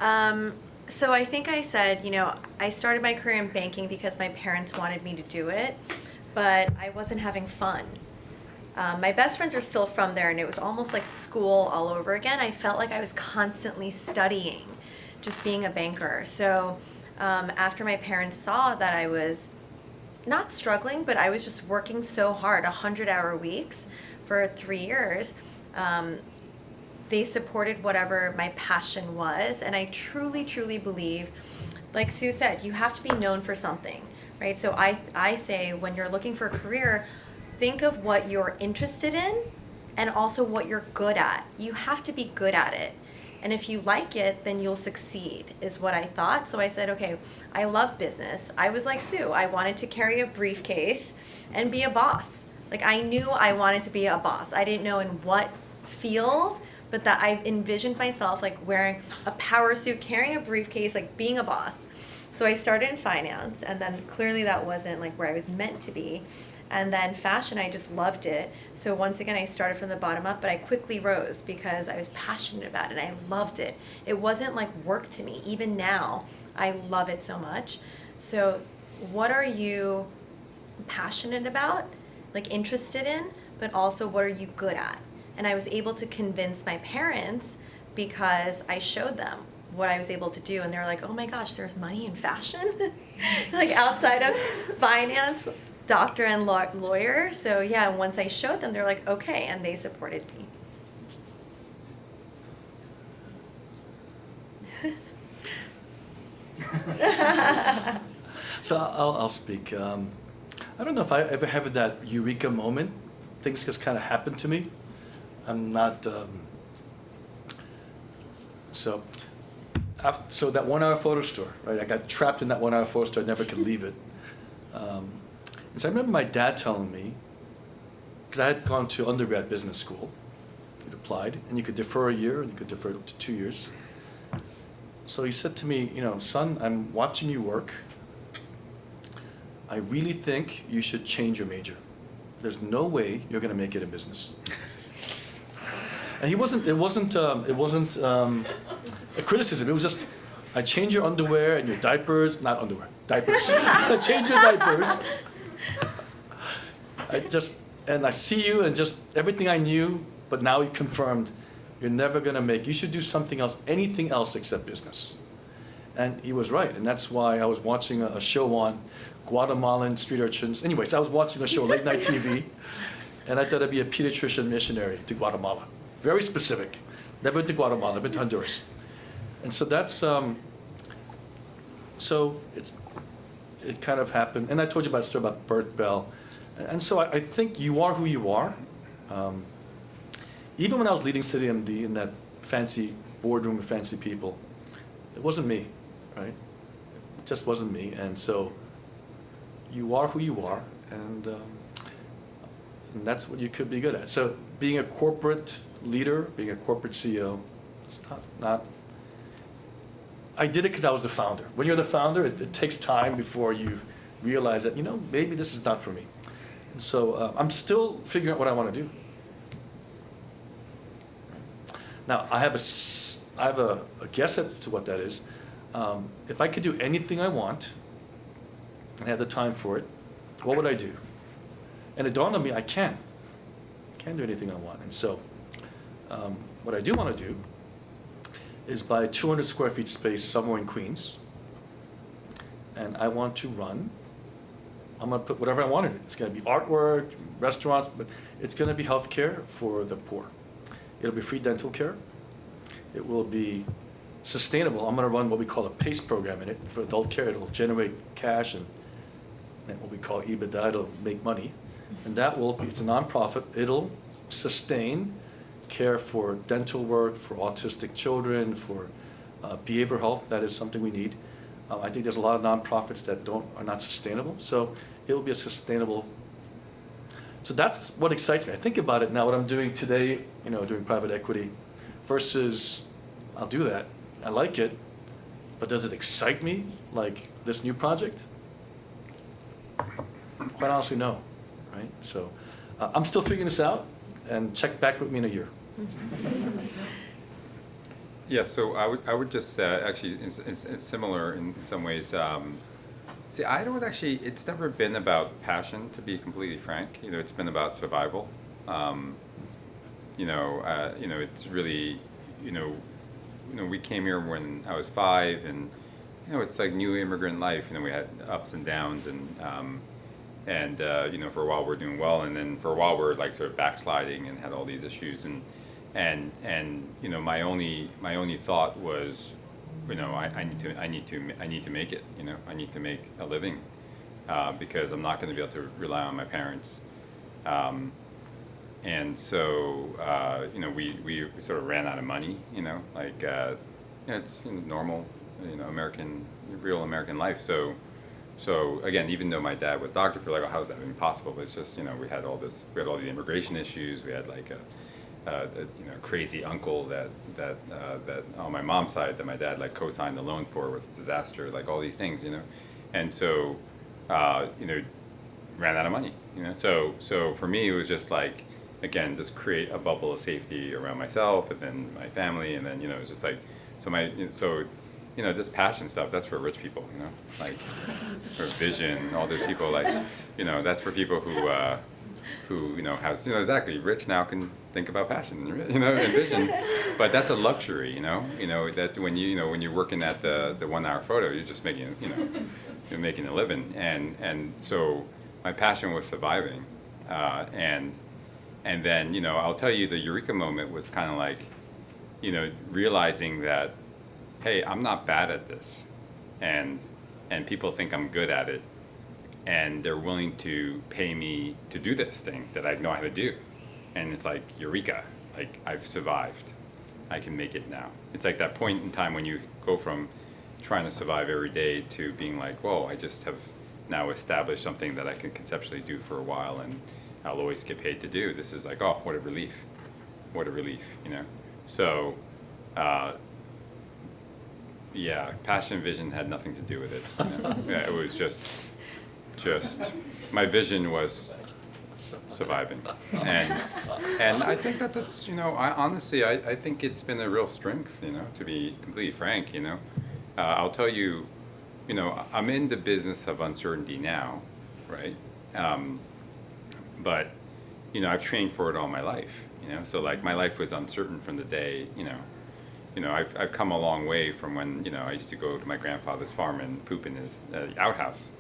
So I think I said, you know, I started my career in banking because my parents wanted me to do it, but I wasn't having fun. My best friends are still from there, and it was almost like school all over again. I felt like I was constantly studying, just being a banker. So after my parents saw that I was not struggling, but I was just working so hard, 100-hour weeks for 3 years, they supported whatever my passion was. And I truly, truly believe, like Sue said, you have to be known for something, right? So I say, when you're looking for a career, think of what you're interested in and also what you're good at. You have to be good at it. And if you like it, then you'll succeed, is what I thought. So I said, okay, I love business. I was like Sue. I wanted to carry a briefcase and be a boss. Like, I knew I wanted to be a boss. I didn't know in what field, but that I envisioned myself like wearing a power suit, carrying a briefcase, like being a boss. So I started in finance, and then clearly that wasn't like where I was meant to be. And then fashion, I just loved it. So once again, I started from the bottom up, but I quickly rose because I was passionate about it and I loved it. It wasn't like work to me. Even now, I love it so much. So what are you passionate about, like interested in, but also what are you good at? And I was able to convince my parents because I showed them what I was able to do, and they were like, oh my gosh, there's money in fashion? Like outside of finance, doctor and lawyer. So yeah, once I showed them, they're like, okay, and they supported me. So I'll speak. I don't know if I ever have that eureka moment. Things just kind of happen to me. I'm not. So that 1 hour photo store, right? I got trapped in that 1 hour photo store. I never could leave it. And so I remember my dad telling me, because I had gone to undergrad business school, I'd applied, and you could defer a year, and you could defer up to 2 years. So he said to me, you know, son, I'm watching you work. I really think you should change your major. There's no way you're going to make it in business. And it wasn't a criticism. It was just, I change your underwear and your diapers, not underwear, diapers. I change your diapers. I see you, and just everything I knew, but now he confirmed, you're never going to make, you should do something else, anything else except business. And he was right, and that's why I was watching a show on Guatemalan street urchins. Anyways, I was watching a show, late night TV, and I thought I'd be a pediatrician missionary to Guatemala. Very specific. Never been to Guatemala, been to Honduras. And so that's, it kind of happened. And I told you about the story about Bert Bell. And so I think you are who you are. Even when I was leading City MD in that fancy boardroom with fancy people, it wasn't me, right? It just wasn't me. And so you are who you are, and that's what you could be good at. So being a corporate leader, being a corporate CEO, it's not I did it because I was the founder. When you're the founder, it takes time before you realize that, you know, maybe this is not for me. And so I'm still figuring out what I want to do. Now, I have a guess as to what that is. If I could do anything I want, and had the time for it, what would I do? And it dawned on me, I can do anything I want. And so what I do want to do is buy 200 square feet space somewhere in Queens, and I want to run. I'm gonna put whatever I want in it. It's gonna be artwork, restaurants, but it's gonna be healthcare for the poor. It'll be free dental care. It will be sustainable. I'm gonna run what we call a PACE program in it for adult care. It'll generate cash and what we call EBITDA. It'll make money, and that will be. It's a nonprofit. It'll sustain care for dental work, for autistic children, for behavioral health. That is something we need. I think there's a lot of nonprofits that are not sustainable. So it'll be a sustainable. So that's what excites me. I think about it now. What I'm doing today, doing private equity, versus I'll do that. I like it, but does it excite me like this new project? Quite honestly, no. Right. So I'm still figuring this out, and check back with me in a year. Yeah, so I would just actually, it's similar in some ways. See, I don't actually. It's never been about passion, to be completely frank. It's been about survival. It's really, we came here when I was 5, and it's like new immigrant life. We had ups and downs, and for a while we're doing well, and then for a while we're like sort of backsliding and had all these issues, and my only thought was, I need to make it. I need to make a living, because I'm not going to be able to rely on my parents. And so we sort of ran out of money. It's normal, real American life. So again, even though my dad was a doctor, we're like, oh, how is that even possible? But it's just we had all the immigration issues. We had like a crazy uncle that on my mom's side that my dad like co-signed the loan for, was a disaster, like all these things, and so ran out of money, so for me it was just like, again, just create a bubble of safety around myself and then my family, and then it's just like, this passion stuff, that's for rich people, like for vision, all those people, like that's for people who has exactly, rich now can think about passion and vision, but that's a luxury, that when you're working at the 1 hour photo, you're just making you're making a living, and so my passion was surviving, and then I'll tell you, the eureka moment was kind of like realizing that, hey, I'm not bad at this, and people think I'm good at it, and they're willing to pay me to do this thing that I know how to do. And it's like, eureka, like I've survived. I can make it now. It's like that point in time when you go from trying to survive every day to being like, whoa, I just have now established something that I can conceptually do for a while, and I'll always get paid to do. This is like, oh, what a relief. What a relief, So, yeah, passion and vision had nothing to do with it. Yeah, it was just my vision was surviving, and I think that's I honestly I think it's been a real strength, to be completely frank. I'll tell you, I'm in the business of uncertainty now, right? But I've trained for it all my life, so like my life was uncertain from the day, I've come a long way from when I used to go to my grandfather's farm and poop in his outhouse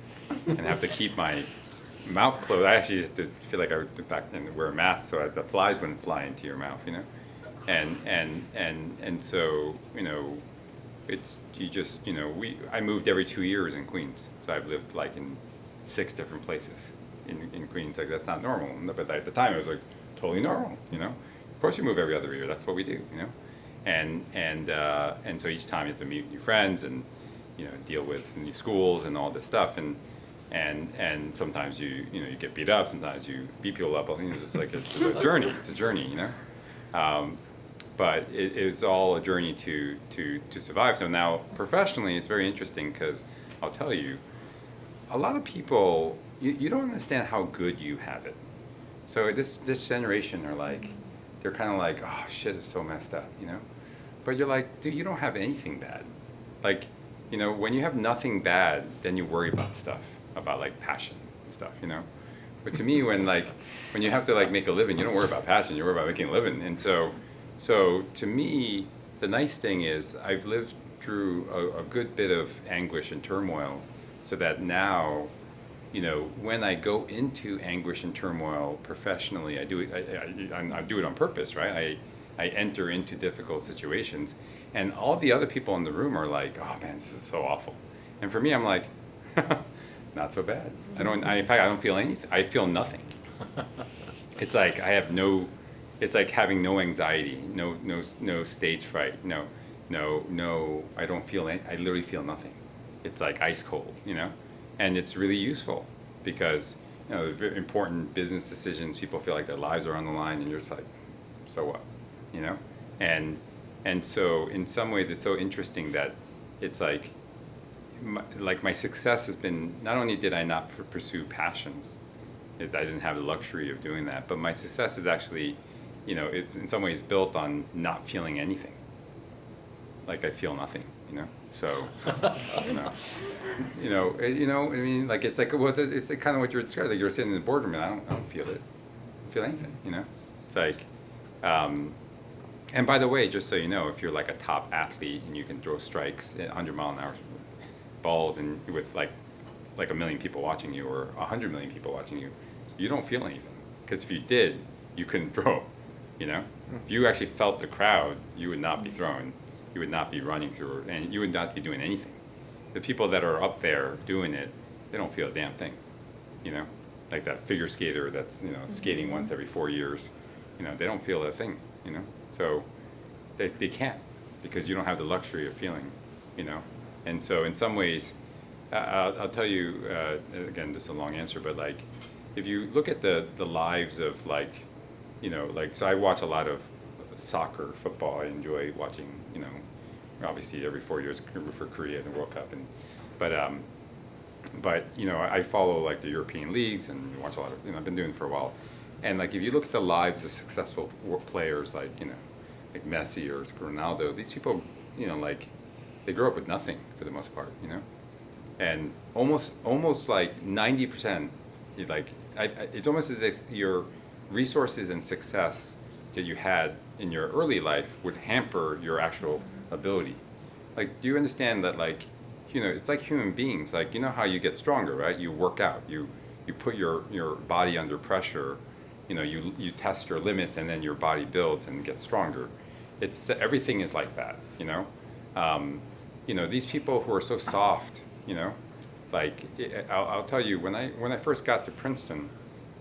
and have to keep my mouth closed. I actually had to feel like I would back then wear a mask so the flies wouldn't fly into your mouth, and so it's you just I moved every 2 years in Queens, so I've lived like in 6 different places in Queens. Like that's not normal, but at the time it was like totally normal. Of course you move every other year. That's what we do. And so each time you have to meet new friends and deal with new schools and all this stuff, and sometimes you get beat up, sometimes you beat people up. I think it's just like it's a journey. It's a journey, But it's all a journey to survive. So now professionally, it's very interesting because I'll tell you, a lot of people you don't understand how good you have it. So this generation are like, they're kind of like, oh shit, it's so messed up, But you're like, dude, you don't have anything bad. Like, when you have nothing bad, then you worry about stuff, about like passion and stuff, But to me, when you have to like make a living, you don't worry about passion, you worry about making a living. And so to me, the nice thing is I've lived through a good bit of anguish and turmoil, so that now, when I go into anguish and turmoil professionally, I do it. I do it on purpose, right? I enter into difficult situations, and all the other people in the room are like, "Oh man, this is so awful," and for me, I'm like, "Not so bad." In fact, I don't feel anything. I feel nothing. It's like I have no. It's like having no anxiety, no stage fright, no. I don't feel any. I literally feel nothing. It's like ice cold, and it's really useful because very important business decisions. People feel like their lives are on the line, and you're just like, so what, and so in some ways it's so interesting that it's like my success has been, not only did I not pursue passions, I didn't have the luxury of doing that, but my success is actually, it's in some ways built on not feeling anything. Like I feel nothing, So, I mean, like it's like, well, it's like kind of what you're describing. Like you're sitting in the boardroom, and I don't feel it. I don't feel anything, It's like, and by the way, just so you know, if you're like a top athlete and you can throw strikes at 100-mile-an-hour balls, and with like 1 million people watching you or 100 million people watching you, you don't feel anything. Because if you did, you couldn't throw. If you actually felt the crowd, you would not be throwing. You would not be running through, and you would not be doing anything. The people that are up there doing it, they don't feel a damn thing, Like that figure skater that's skating once every 4 years, they don't feel a thing, So they can't, because you don't have the luxury of feeling, And so in some ways, I'll tell you again, this is a long answer, but like if you look at the lives of so I watch a lot of soccer, football. I enjoy watching, obviously every 4 years for Korea and the World Cup, but I follow like the European leagues and watch a lot of, I've been doing it for a while, and like if you look at the lives of successful players like like Messi or Ronaldo, these people, like they grow up with nothing for the most part, and almost like 90%, like it's almost as if your resources and success that you had in your early life would hamper your actual ability. Like, do you understand that, like, it's like human beings, like, how you get stronger, right? You work out, you put your body under pressure, you test your limits, and then your body builds and gets stronger. Everything is like that, these people who are so soft, like, I'll tell you, when I first got to Princeton,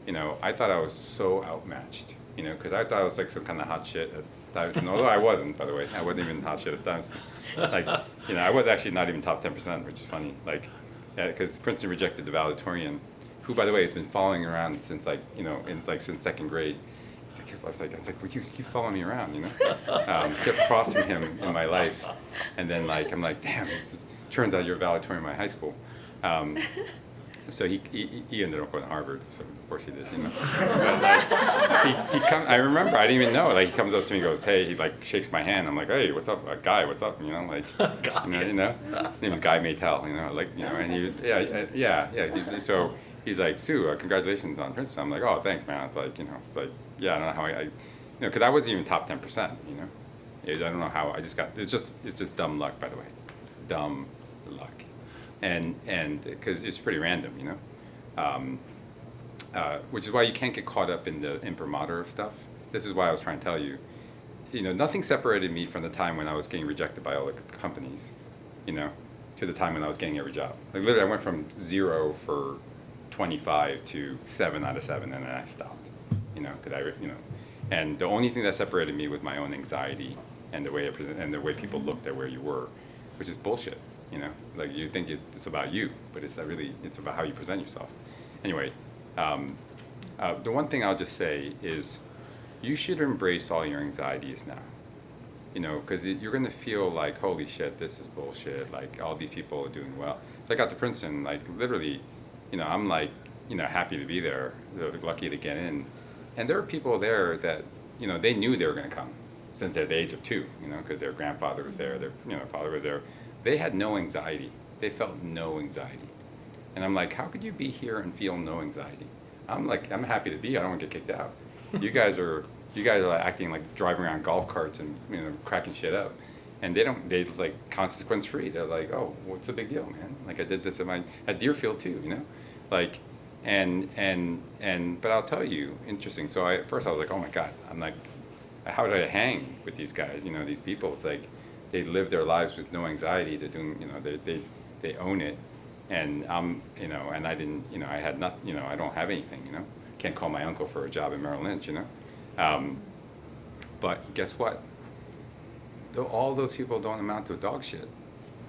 I thought I was so outmatched. Because I thought I was like some kind of hot shit at Stuyvesant, although I wasn't, by the way. I wasn't even hot shit at Stuyvesant. Like, I was actually not even top 10%, which is funny. Like, because Princeton rejected the valedictorian, who, by the way, has been following around since since second grade. I was like, well, you keep following me around, kept crossing him in my life, and then I'm like, damn, turns out you're valedictorian in my high school. So he ended up going to Harvard, so of course he did, But I remember, I didn't even know, he comes up to me and goes, hey, he shakes my hand. I'm like, hey, what's up, Guy, what's up, His name was Guy Maytel, and he was, so he's like, Sue, congratulations on Princeton. I'm like, oh, thanks, man. It's like, yeah, I don't know how because I wasn't even top 10%, I don't know how, it's just dumb luck, by the way, dumb luck. And because it's pretty random, which is why you can't get caught up in the imprimatur of stuff. This is why I was trying to tell you, nothing separated me from the time when I was getting rejected by all the companies, to the time when I was getting every job. Like literally, I went from 0 for 25 to 7 out of 7, and then I stopped, and the only thing that separated me was my own anxiety and the way and the way people looked at where you were, which is bullshit. Like you think it's about you, but it's about how you present yourself. Anyway, the one thing I'll just say is you should embrace all your anxieties now, because you're going to feel like, holy shit, this is bullshit. Like all these people are doing well. So I got to Princeton, like literally, I'm like, happy to be there, lucky to get in. And there were people there that, they knew they were going to come since they're the age of 2, because their grandfather was there, their father was there. They had no anxiety. They felt no anxiety. And I'm like, how could you be here and feel no anxiety? I'm like, I'm happy to be here. I don't want to get kicked out. You guys are acting like driving around golf carts and cracking shit up. And they just like consequence free. They're like, oh, what's the big deal, man? Like I did this at Deerfield too, you know? Like, but I'll tell you, interesting. So at first I was like, oh my God, I'm like, how did I hang with these guys? You know, these people, it's like, they live their lives with no anxiety. They're doing, you know, they own it. And you know, and I didn't, you know, I had nothing, you know, I don't have anything, you know? Can't call my uncle for a job in Merrill Lynch, you know? But guess what? All those people don't amount to a dog shit,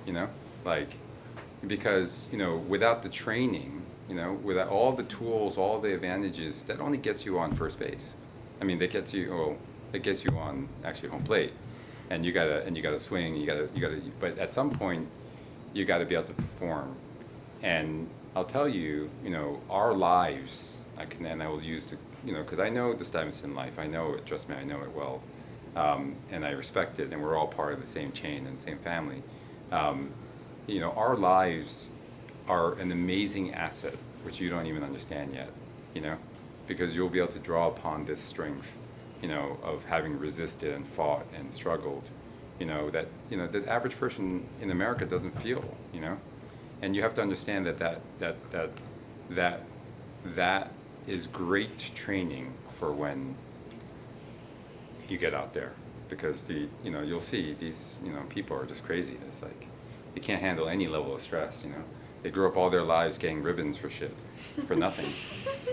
you know? Like, because, you know, without the training, you know, without all the tools, all the advantages, that only gets you on first base. I mean, it gets you on actually home plate. And you gotta swing, you gotta, but at some point, you gotta be able to perform. And I'll tell you, you know, our lives, and I will use the, you know, because I know the Stuyvesant life, I know it, trust me, I know it well. And I respect it, and we're all part of the same chain and the same family. You know, our lives are an amazing asset, which you don't even understand yet, you know, because you'll be able to draw upon this strength, you know, of having resisted and fought and struggled, you know, that the average person in America doesn't feel, you know, and you have to understand that is great training for when you get out there, because you know, you'll see these, you know, people are just crazy. It's like, you can't handle any level of stress, you know. They grew up all their lives getting ribbons for shit, for nothing.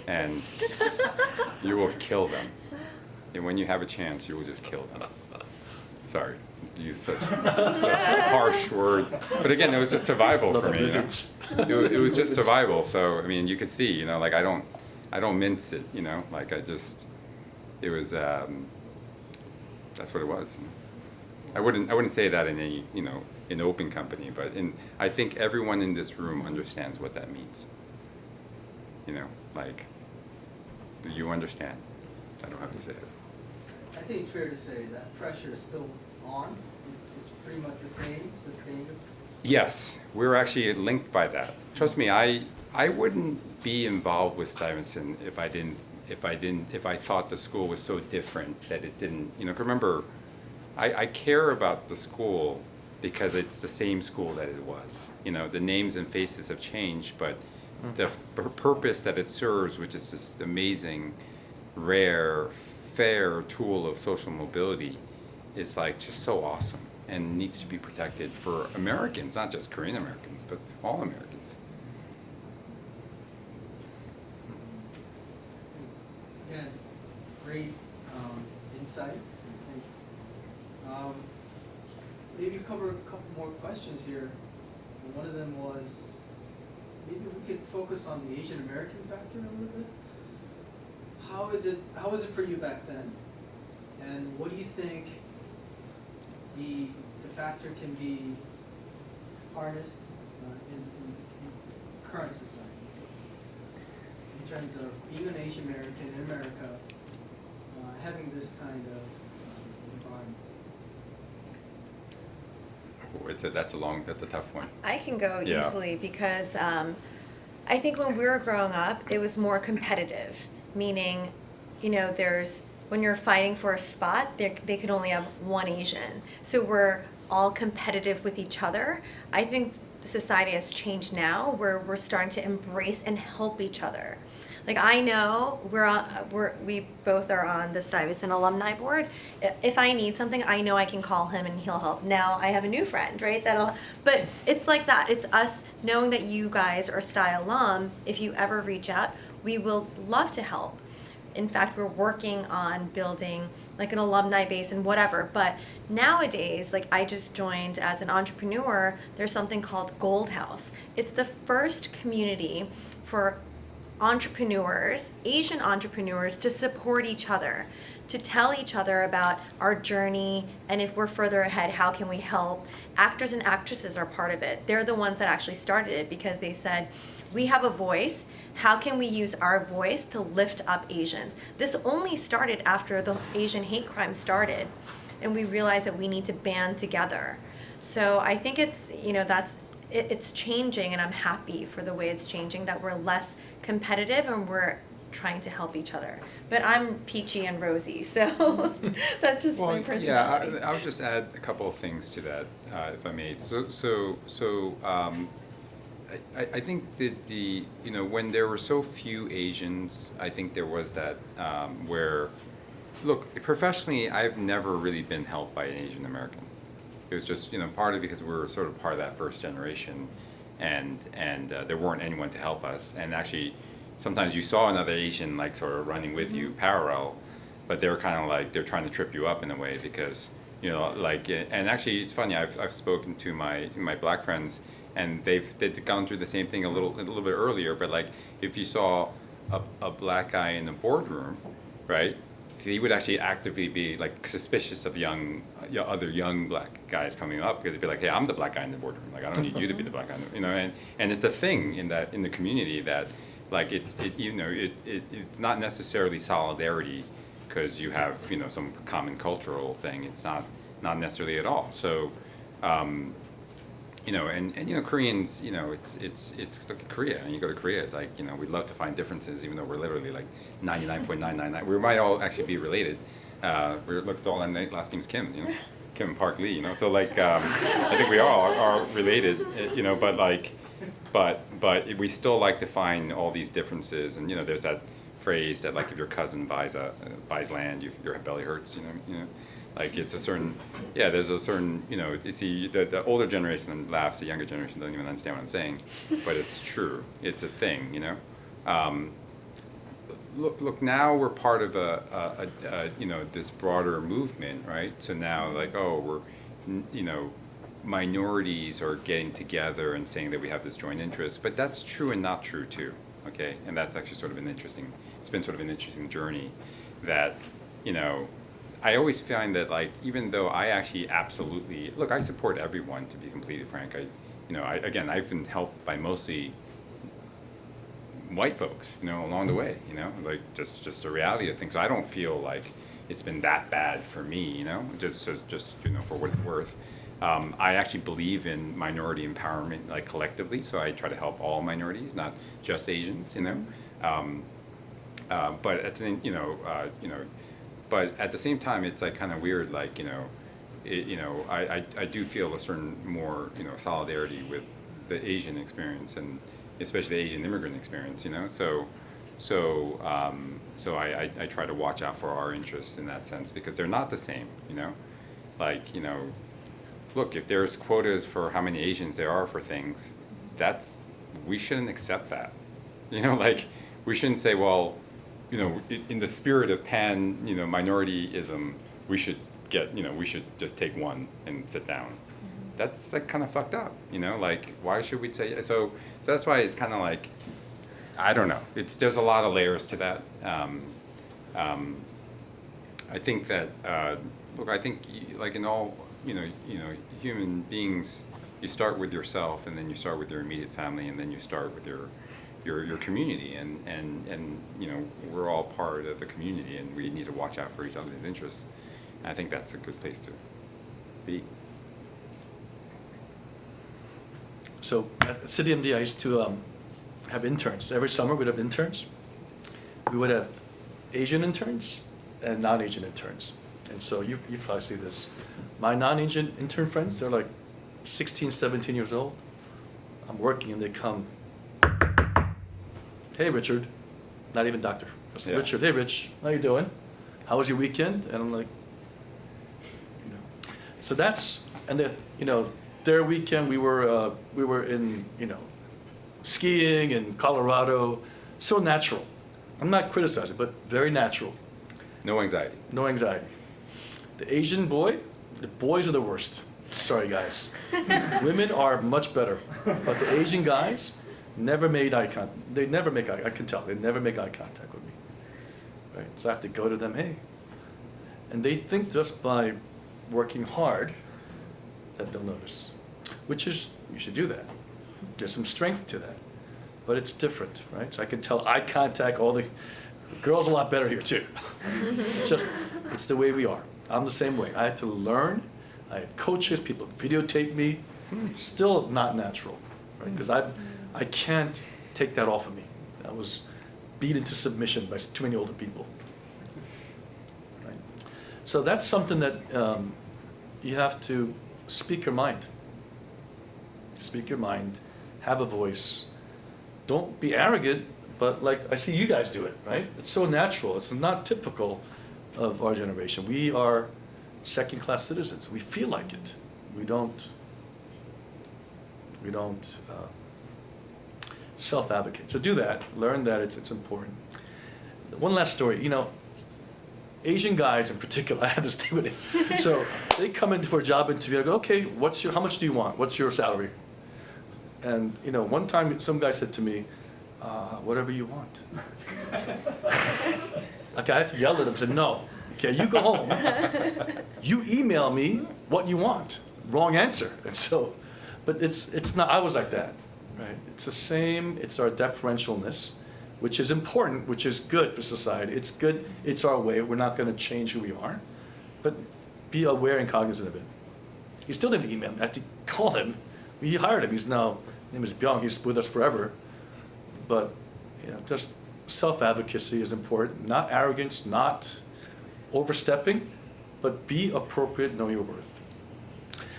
And you will kill them. And when you have a chance, you will just kill them. Sorry, to use such harsh words. But again, it was just survival for me, you know. It was just survival. So, I mean, you could see, you know, like I don't mince it, you know, like it was, that's what it was. I wouldn't say that in a, you know, in open company, but I think everyone in this room understands what that means. You know, like, you understand. I don't have to say it. I think it's fair to say that pressure is still on. It's pretty much the same, sustained. Yes, we're actually linked by that. Trust me, I wouldn't be involved with Stuyvesant if I thought the school was so different that it didn't, you know, 'cause remember, I care about the school because it's the same school that it was. You know, the names and faces have changed, but the purpose that it serves, which is this amazing, rare, fair tool of social mobility, is like just so awesome and needs to be protected for Americans, not just Korean Americans, but all Americans. Again, great insight. I think. Maybe cover a couple more questions here. One of them was, maybe we could focus on the Asian American factor a little bit. How was it for you back then? And what do you think the factor can be harnessed in current society in terms of being an Asian American in America, having this kind of environment? That's a tough one. I can go Yeah. easily because I think when we were growing up, it was more competitive, meaning, you know, when you're fighting for a spot, they could only have one Asian. So we're all competitive with each other. I think society has changed now where we're starting to embrace and help each other. Like, I know we both are on the Stuyvesant alumni board. If I need something, I know I can call him and he'll help. Now I have a new friend, right? But it's like that. It's us knowing that you guys are Sty alum. If you ever reach out, we will love to help. In fact, we're working on building like an alumni base and whatever. But nowadays, like, I just joined as an entrepreneur, there's something called Gold House. It's the first community for entrepreneurs, Asian entrepreneurs, to support each other, to tell each other about our journey, and if we're further ahead, how can we help? Actors and actresses are part of it. They're the ones that actually started it because they said, we have a voice. How can we use our voice to lift up Asians? This only started after the Asian hate crime started, and we realized that we need to band together. So I think it's, you know, it's changing, and I'm happy for the way it's changing, that we're less competitive and we're trying to help each other. But I'm peachy and rosy, so that's just my personality. Yeah, I would just add a couple of things to that, if I may. I think that when there were so few Asians, I think there was that where, look, professionally, I've never really been helped by an Asian American. It was just, partly because we were sort of part of that first generation, and there weren't anyone to help us. And actually, sometimes you saw another Asian like sort of running with you parallel, but they were kind of like they're trying to trip you up in a way because and actually it's funny. I've spoken to my black friends, and they've gone through the same thing a little bit earlier. But like if you saw a black guy in the boardroom, right? He would actually actively be like suspicious of other young black guys coming up because they'd be like, "Hey, I'm the black guy in the boardroom. Like, I don't need you to be the black guy." And it's a thing in the community that, like, it's not necessarily solidarity because you have some common cultural thing. It's not necessarily at all. So, Koreans, it's like Korea, and you go to Korea, it's like, we love to find differences, even though we're literally like 99.999. We might all actually be related. Look, all our last name's Kim, Kim and Park Lee, So like, I think we all are related, but we still like to find all these differences, and there's that phrase that like if your cousin buys land, your belly hurts, Like it's a certain, there's a certain, you see, the older generation laughs, the younger generation doesn't even understand what I'm saying, but it's true. It's a thing, Look, now we're part of this broader movement, right? So now, like, we're, minorities are getting together and saying that we have this joint interest, but that's true and not true too, okay? And that's actually sort of it's been sort of an interesting journey that, I always find that, like, even though I actually absolutely look, I support everyone, to be completely frank. I've been helped by mostly white folks, along the way, like just the reality of things. So I don't feel like it's been that bad for me, just for what it's worth. I actually believe in minority empowerment, like collectively. So I try to help all minorities, not just Asians, But at the but at the same time, it's like kind of weird, like I do feel a certain more solidarity with the Asian experience, and especially the Asian immigrant experience, So I try to watch out for our interests in that sense because they're not the same, Look, if there's quotas for how many Asians there are for things, we shouldn't accept that, like we shouldn't say, well, in the spirit of minorityism, we should just take one and sit down. That's like kind of fucked up, like why should we say so? So that's why it's kind of like, I don't know. There's a lot of layers to that. I think that look, I think like in all human beings, you start with yourself, and then you start with your immediate family, and then you start with your community, and we're all part of the community, and we need to watch out for each other's interests. And I think that's a good place to be. So at City MD, I used to have interns. Every summer we'd have interns. We would have Asian interns and non-Asian interns. And so you probably see this. My non-Asian intern friends, they're like 16, 17 years old. I'm working and they come, "Hey, Richard," not even doctor. Just, Yeah. "Richard, hey, Rich, how you doing? How was your weekend?" And I'm like, So that's, and then, their weekend we were in, skiing in Colorado. So natural. I'm not criticizing, but very natural. No anxiety. No anxiety. The Asian boy, the boys are the worst. Sorry, guys. Women are much better, but the Asian guys never made eye contact. They never make eye. I can tell they never make eye contact with me. Right. So I have to go to them. Hey, and they think just by working hard that they'll notice, which is, you should do that. There's some strength to that, but it's different, right? So I can tell eye contact. All the girls are a lot better here too. It's the way we are. I'm the same way. I had to learn. I had coaches, people videotape me. Still not natural, right? Because I can't take that off of me. beat into submission by too many older people. Right? So that's something that you have to speak your mind. Speak your mind, have a voice. Don't be arrogant, but like I see you guys do it, right? It's so natural. It's not typical of our generation. We are second-class citizens. We feel like it. We don't self-advocate. So do that. Learn that it's important. One last story. You know, Asian guys in particular, I have this thing with it. So they come in for a job interview. I go, okay, how much do you want? What's your salary? And you know, one time some guy said to me, whatever you want. Okay, I had to yell at him. I said, no. Okay, you go home. You email me what you want. Wrong answer. And so, but it's not. I was like that, right? It's the same. It's our deferentialness, which is important, which is good for society. It's good. It's our way. We're not going to change who we are, but be aware and cognizant of it. He still didn't email me. I had to call him. We hired him. His name is Byung. He's with us forever. But you know, just self-advocacy is important. Not arrogance, not overstepping, but be appropriate, know your worth.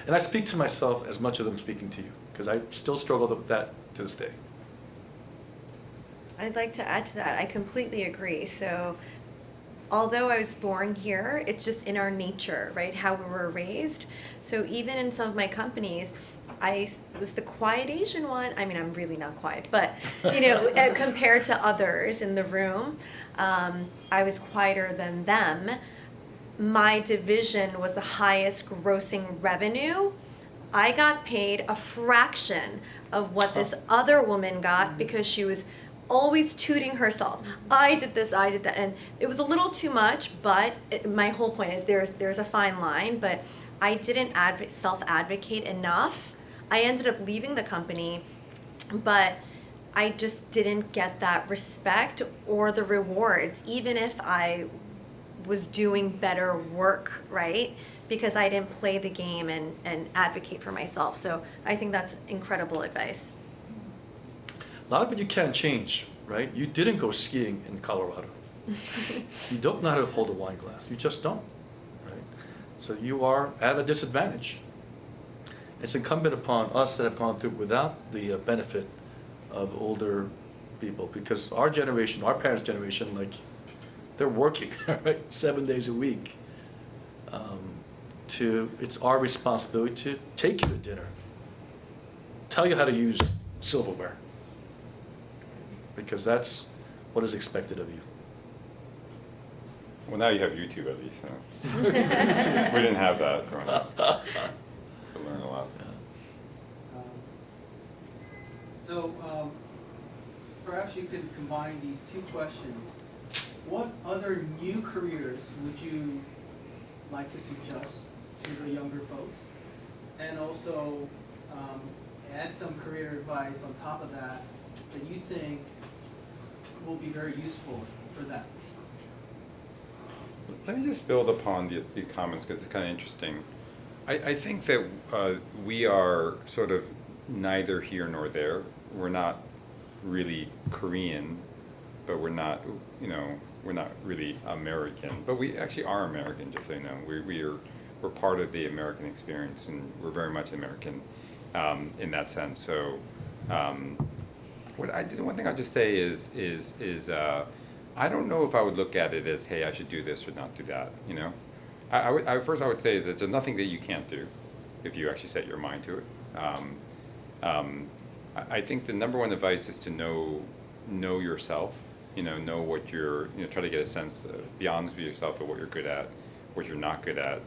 And I speak to myself as much as I'm speaking to you, because I still struggle with that to this day. I'd like to add to that. I completely agree. So, although I was born here, it's just in our nature, right? How we were raised. So, even in some of my companies, I was the quiet Asian one. I mean, I'm really not quiet, but, you know, compared to others in the room, I was quieter than them. My division was the highest grossing revenue. I got paid a fraction of what this other woman got because she was always tooting herself. I did this, I did that. And it was a little too much, but my whole point is there's a fine line, but I didn't self-advocate enough. I ended up leaving the company, but I just didn't get that respect or the rewards, even if I was doing better work, right? Because I didn't play the game and advocate for myself. So I think that's incredible advice. A lot of it you can't change, right? You didn't go skiing in Colorado. You don't know how to hold a wine glass. You just don't, right? So you are at a disadvantage. It's incumbent upon us that have gone through without the benefit of older people, because our generation, our parents' generation, like, they're working, right, 7 days a week. It's our responsibility to take you to dinner, tell you how to use silverware, because that's what is expected of you. Well, now you have YouTube at least. So. We didn't have that growing up. To learn a lot. Perhaps you could combine these two questions. What other new careers would you like to suggest to the younger folks? And also add some career advice on top of that that you think will be very useful for them. Let me just build upon these comments because it's kind of interesting. I think that we are sort of neither here nor there. We're not really Korean, but we're not, we're not really American. But we actually are American, just so you know. We're part of the American experience, and we're very much American in that sense. So, one thing I'll just say is I don't know if I would look at it as, hey, I should do this or not do that. First I would say that there's nothing that you can't do if you actually set your mind to it. I think the number one advice is to know yourself. Know what you're. Try to get a sense, be honest with yourself of what you're good at, what you're not good at.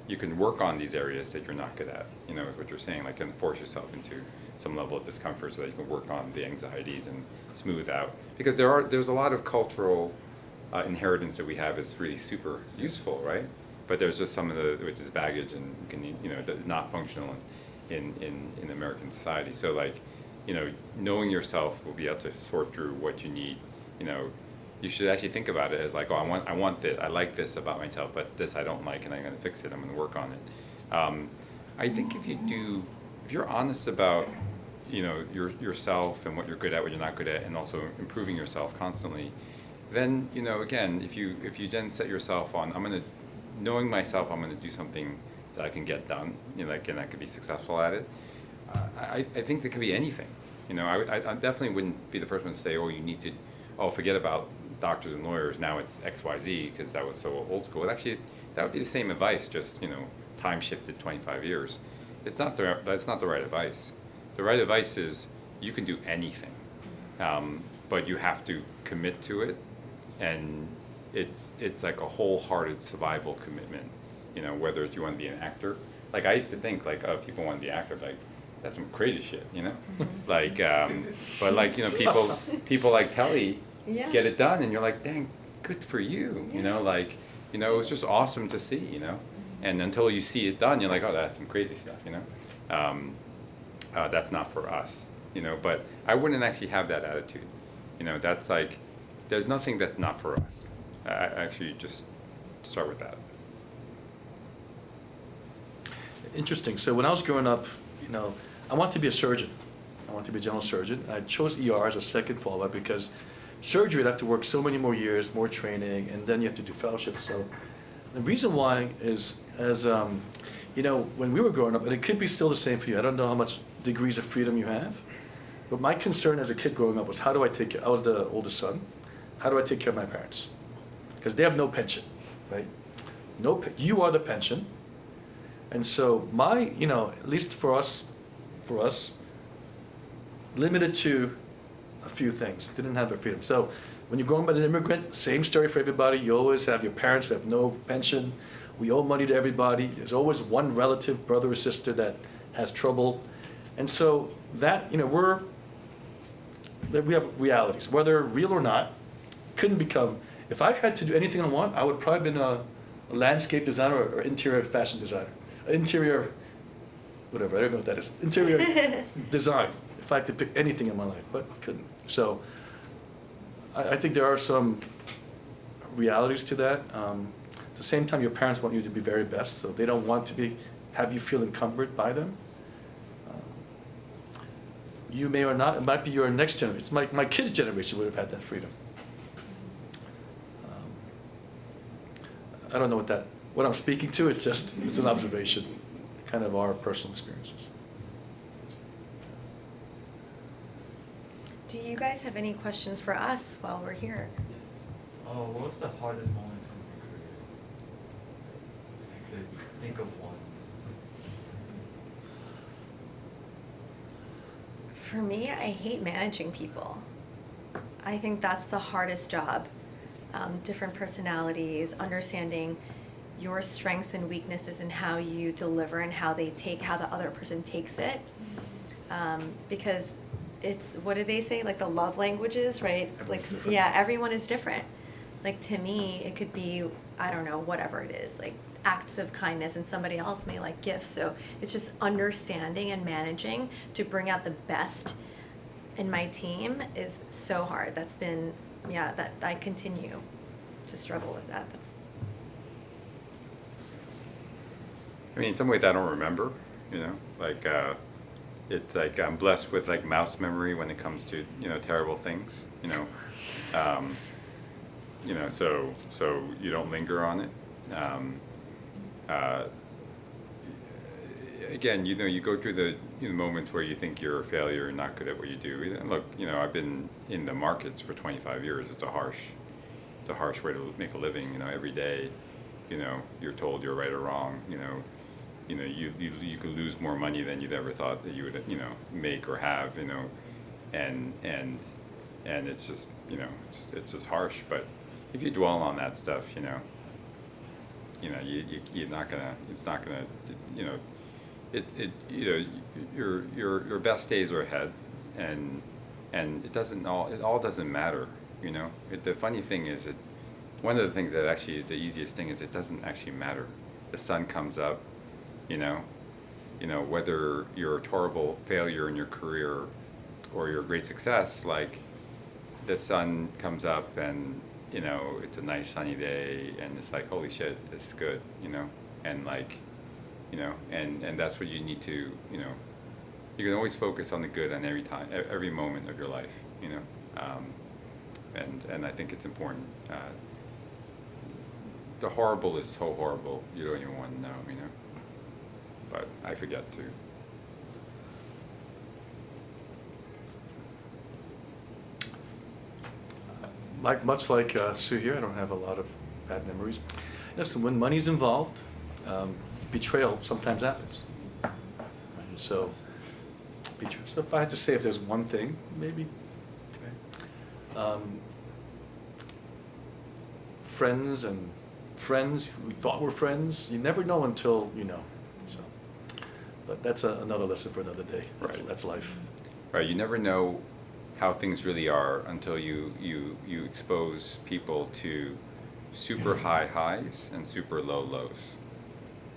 You can work on these areas that you're not good at. Is what you're saying. Like, and force yourself into some level of discomfort so that you can work on the anxieties and smooth out. Because there's a lot of cultural inheritance that we have is really super useful, right? But there's just some of which is baggage and that is not functional in American society. So knowing yourself will be able to sort through what you need. You should actually think about it as like, oh, I want this, I like this about myself, but this I don't like, and I'm going to fix it. I'm going to work on it. I think if you're honest about yourself and what you're good at, what you're not good at, and also improving yourself constantly, then, again, if you then set yourself on, knowing myself, I'm gonna do something that I can get done, and I could be successful at it. I think that could be anything. I definitely wouldn't be the first one to say, oh, you need to, forget about doctors and lawyers, now it's X, Y, Z, because that was so old school. Actually, that would be the same advice, just, time shifted 25 years. That's not the right advice. The right advice is you can do anything, but you have to commit to it, and it's like a wholehearted survival commitment. Whether you want to be an actor, like I used to think like, oh, people want to be actors, like that's some crazy shit, like, but like people like Telly Yeah. get it done, and you're like, dang, good for you, like, it was just awesome to see, and until you see it done, you're like, oh, that's some crazy stuff, that's not for us, but I wouldn't actually have that attitude, that's like, there's nothing that's not for us. I actually just start with that. Interesting. So when I was growing up, I wanted to be a surgeon. I wanted to be a general surgeon. I chose ER as a second follow-up because surgery, I'd have to work so many more years, more training, and then you have to do fellowships. So the reason why is, when we were growing up, and it could be still the same for you, I don't know how much degrees of freedom you have, but my concern as a kid growing up was I was the oldest son, how do I take care of my parents? Because they have no pension, right? You are the pension. And so at least for us, limited to a few things, didn't have the freedom. So when you're growing up as an immigrant, same story for everybody. You always have your parents who have no pension. We owe money to everybody. There's always one relative, brother or sister that has trouble. And so that, we have realities, whether real or not, couldn't become, if I had to do anything I want, I would probably been a landscape designer or interior fashion designer. Interior, whatever, I don't know what that is. Interior design, if I could pick anything in my life, but I couldn't. So I think there are some realities to that. At the same time, your parents want you to be very best, so they don't want to have you feel encumbered by them. You may or not, it might be your next generation. It's my kids' generation would have had that freedom. I don't know what I'm speaking to, it's an observation, kind of our personal experiences. Do you guys have any questions for us while we're here? What was the hardest moments in your career? If you could think of one. For me, I hate managing people. I think that's the hardest job. Different personalities, understanding your strengths and weaknesses and how you deliver and how the other person takes it. Because it's, what do they say? Like the love languages, right? Like, yeah, everyone is different. Like to me, it could be, I don't know, whatever it is, like acts of kindness, and somebody else may like gifts. So it's just understanding and managing to bring out the best in my team is so hard. That's been, that I continue to struggle with that. In some ways I don't remember, like, it's like I'm blessed with like mouse memory when it comes to, terrible things, so you don't linger on it. Again, you go through the moments where you think you're a failure and not good at what you do. And look, I've been in the markets for 25 years. It's a harsh way to make a living. Every day, you're told you're right or wrong. You could lose more money than you'd ever thought that you would, make or have. And it's just, it's just harsh. But if you dwell on that stuff, you're not gonna. It's not gonna. Your best days are ahead, and it all doesn't matter. The funny thing is that one of the things that actually is the easiest thing is it doesn't actually matter. The sun comes up, whether you're a horrible failure in your career or you're a great success, like the sun comes up and it's a nice sunny day and it's like, holy shit, it's good, and like, and that's what you need to, you can always focus on the good on every moment of your life, and I think it's important. The horrible is so horrible, you don't even want to know, you know. But I forget too. Much like Sue here, I don't have a lot of bad memories. So when money's involved, betrayal sometimes happens. And so if I had to say if there's one thing, maybe, friends who we thought were friends, you never know until you know. So, but that's another lesson for another day. That's life. Right, you never know how things really are until you expose people to super high highs and super low lows.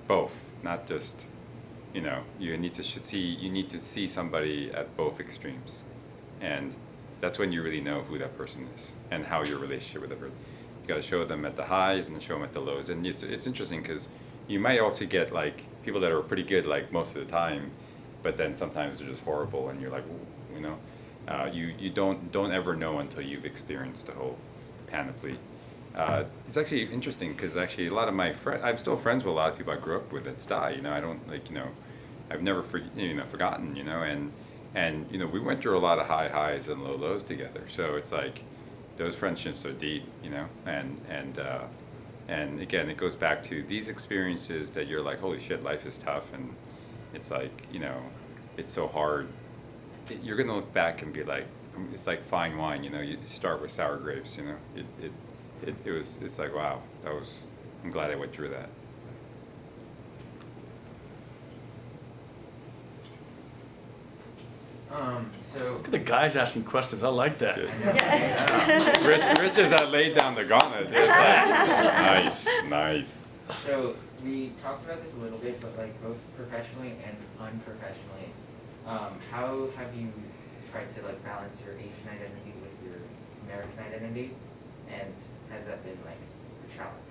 Both, not just, you know, you need to see somebody at both extremes. And that's when you really know who that person is and how your relationship with that person. You got to show them at the highs and show them at the lows. And it's interesting because you might also get like people that are pretty good like most of the time, but then sometimes they're just horrible and you're like, ooh, you know. You don't ever know until you've experienced the whole panoply. It's actually interesting because actually a lot of my friends, I'm still friends with a lot of people I grew up with at Stuyesant. You know, I don't like, you know, I've never forgotten, you know, and you know, we went through a lot of high highs and low lows together. So it's like those friendships are deep, you know, and again, it goes back to these experiences that you're like, holy shit, life is tough, and it's like, you know, it's so hard. You're gonna look back and be like, it's like fine wine, you know. You start with sour grapes, you know. It's like, wow, I'm glad I went through that. So Look at the guys asking questions. I like that. Good. Yes. Rich is that laid down the gauntlet. It's like, nice. So we talked about this a little bit, but like both professionally and unprofessionally, how have you tried to like balance your Asian identity with your American identity, and has that been like a challenge?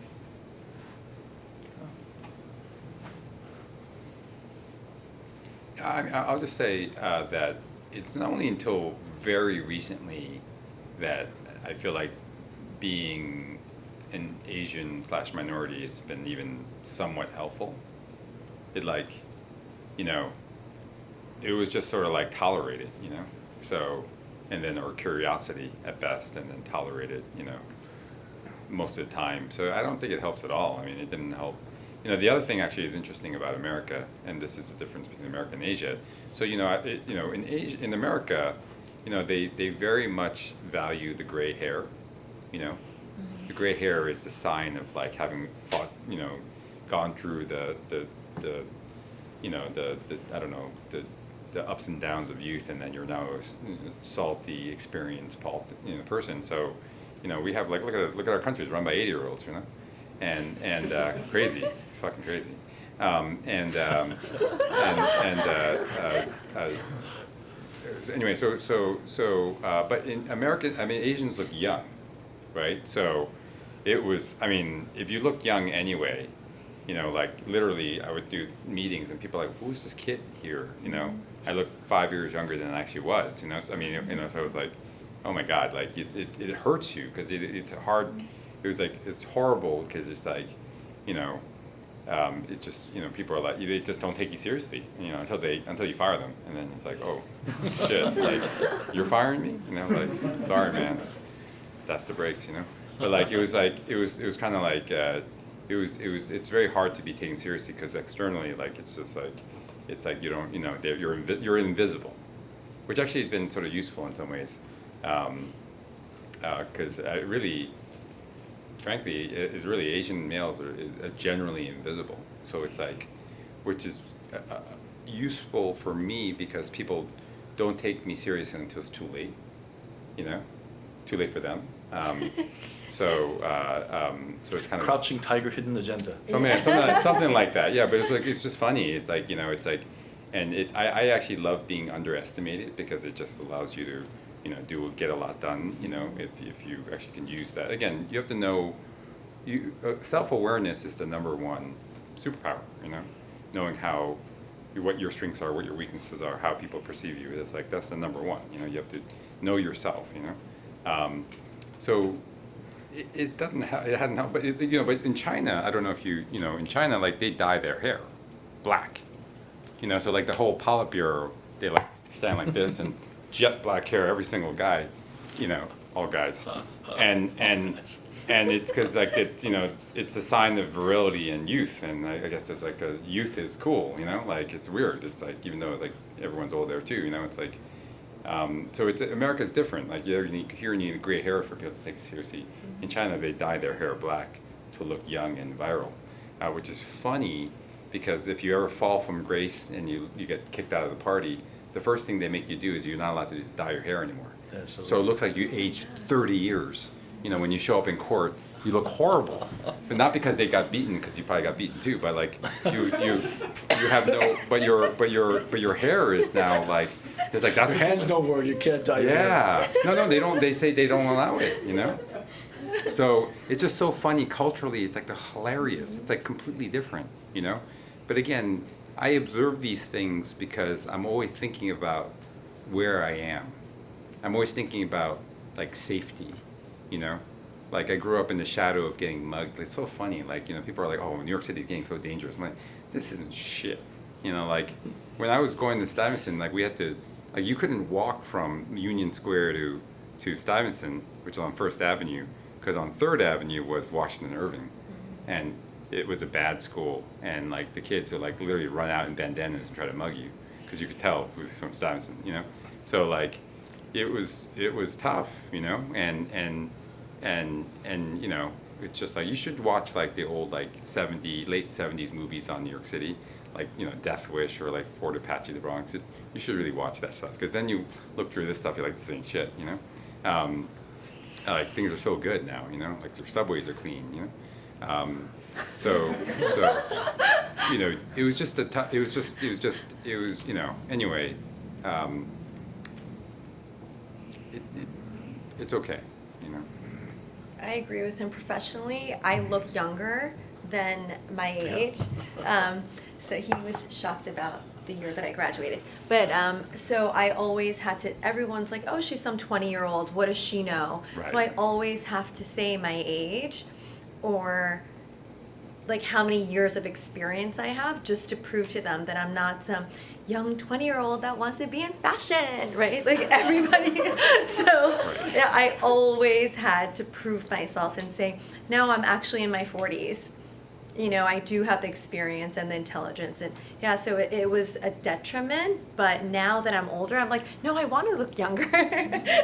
I'll just say that it's not only until very recently that I feel like being an Asian/minority has been even somewhat helpful. It like, you know, it was just sort of like tolerated, you know. So, and then or curiosity at best, and then tolerated, you know, most of the time. So I don't think it helps at all. I mean, it didn't help. You know, the other thing actually is interesting about America, and this is the difference between America and Asia. So, you know, in Asia, in America, you know, they very much value the gray hair. You know, the gray hair is a sign of like having fought, you know, gone through the you know, the I don't know, the ups and downs of youth, and then you're now a salty, experienced person. So, you know, we have like look at our country is run by 80-year-olds, you know, and crazy. It's fucking crazy. Anyway, but in America, I mean, Asians look young, right? So it was, I mean, if you look young anyway, you know, like literally I would do meetings and people are like, who's this kid here? You know, I look 5 years younger than I actually was, you know, so, I mean, you know, so I was like, oh my God, like it hurts you because it's hard. It was like, it's horrible because it's like, you know, it just, you know, people are like, they just don't take you seriously, you know, until you fire them, and then it's like, oh, shit, like, you're firing me, you know, like, sorry, man, that's the breaks, you know, but like, it was kind of like, it's very hard to be taken seriously because externally, like, it's just like, it's like you don't, you know, you're invisible, which actually has been sort of useful in some ways, because really. Frankly, is really Asian males are generally invisible. So it's like, which is useful for me because people don't take me seriously until it's too late, you know, too late for them. So it's kind of Crouching tiger, hidden agenda. Something like that. Yeah, but it's like it's just funny. It's like, you know, it's like, and I actually love being underestimated because it just allows you to, you know, get a lot done, you know, if you actually can use that. Again, you have to know, self-awareness is the number one superpower, you know, knowing what your strengths are, what your weaknesses are, how people perceive you. It's like, that's the number one, you know, you have to know yourself, you know. So it doesn't have, it hadn't helped, but but in China, I don't know if in China, like they dye their hair black, so like the whole Politburo, they like stand like this and jet black hair, every single guy, all guys, and it's because like it's a sign of virility and youth, and I guess it's like the youth is cool, like it's weird, it's like even though it's like everyone's old there too, it's like. So America's different. Like here you need gray hair for people to take seriously. In China, they dye their hair black to look young and viral, which is funny because if you ever fall from grace and you get kicked out of the party, the first thing they make you do is you're not allowed to dye your hair anymore. So it looks like you aged 30 years. When you show up in court, you look horrible, but not because they got beaten, because you probably got beaten too. But like you have no, but your hair is now like. It's like that's Your hands don't work. You can't dye your hair. Yeah. No, they don't. They say they don't allow it. So it's just so funny culturally. It's like hilarious. It's like completely different. But again, I observe these things because I'm always thinking about where I am. I'm always thinking about like safety. Like I grew up in the shadow of getting mugged. It's so funny. Like people are like, "Oh, New York City is getting so dangerous." I'm like, this isn't shit. Like when I was going to Stuyvesant, like we had to. Like you couldn't walk from Union Square to Stuyvesant, which is on First Avenue, because on Third Avenue was Washington Irving, and it was a bad school, and like the kids would like literally run out in bandanas and try to mug you, because you could tell who was from Stuyvesant, So like, it was tough, and it's just like you should watch like the old like late 70s movies on New York City. Like Death Wish or like Fort Apache, the Bronx. You should really watch that stuff because then you look through this stuff, you're like, this ain't shit, like things are so good now, like your subways are clean, so it was just anyway, it's okay, I agree with him professionally. I look younger than my age. So he was shocked about the year that I graduated. But so I always had to, everyone's like, oh, she's some 20-year-old. What does she know? Right. So I always have to say my age or like how many years of experience I have just to prove to them that I'm not some young 20-year-old that wants to be in fashion, right? Like everybody. So yeah, I always had to prove myself and say, no, I'm actually in my 40s. I do have the experience and the intelligence, and yeah, so it was a detriment, but now that I'm older, I'm like, no, I want to look younger.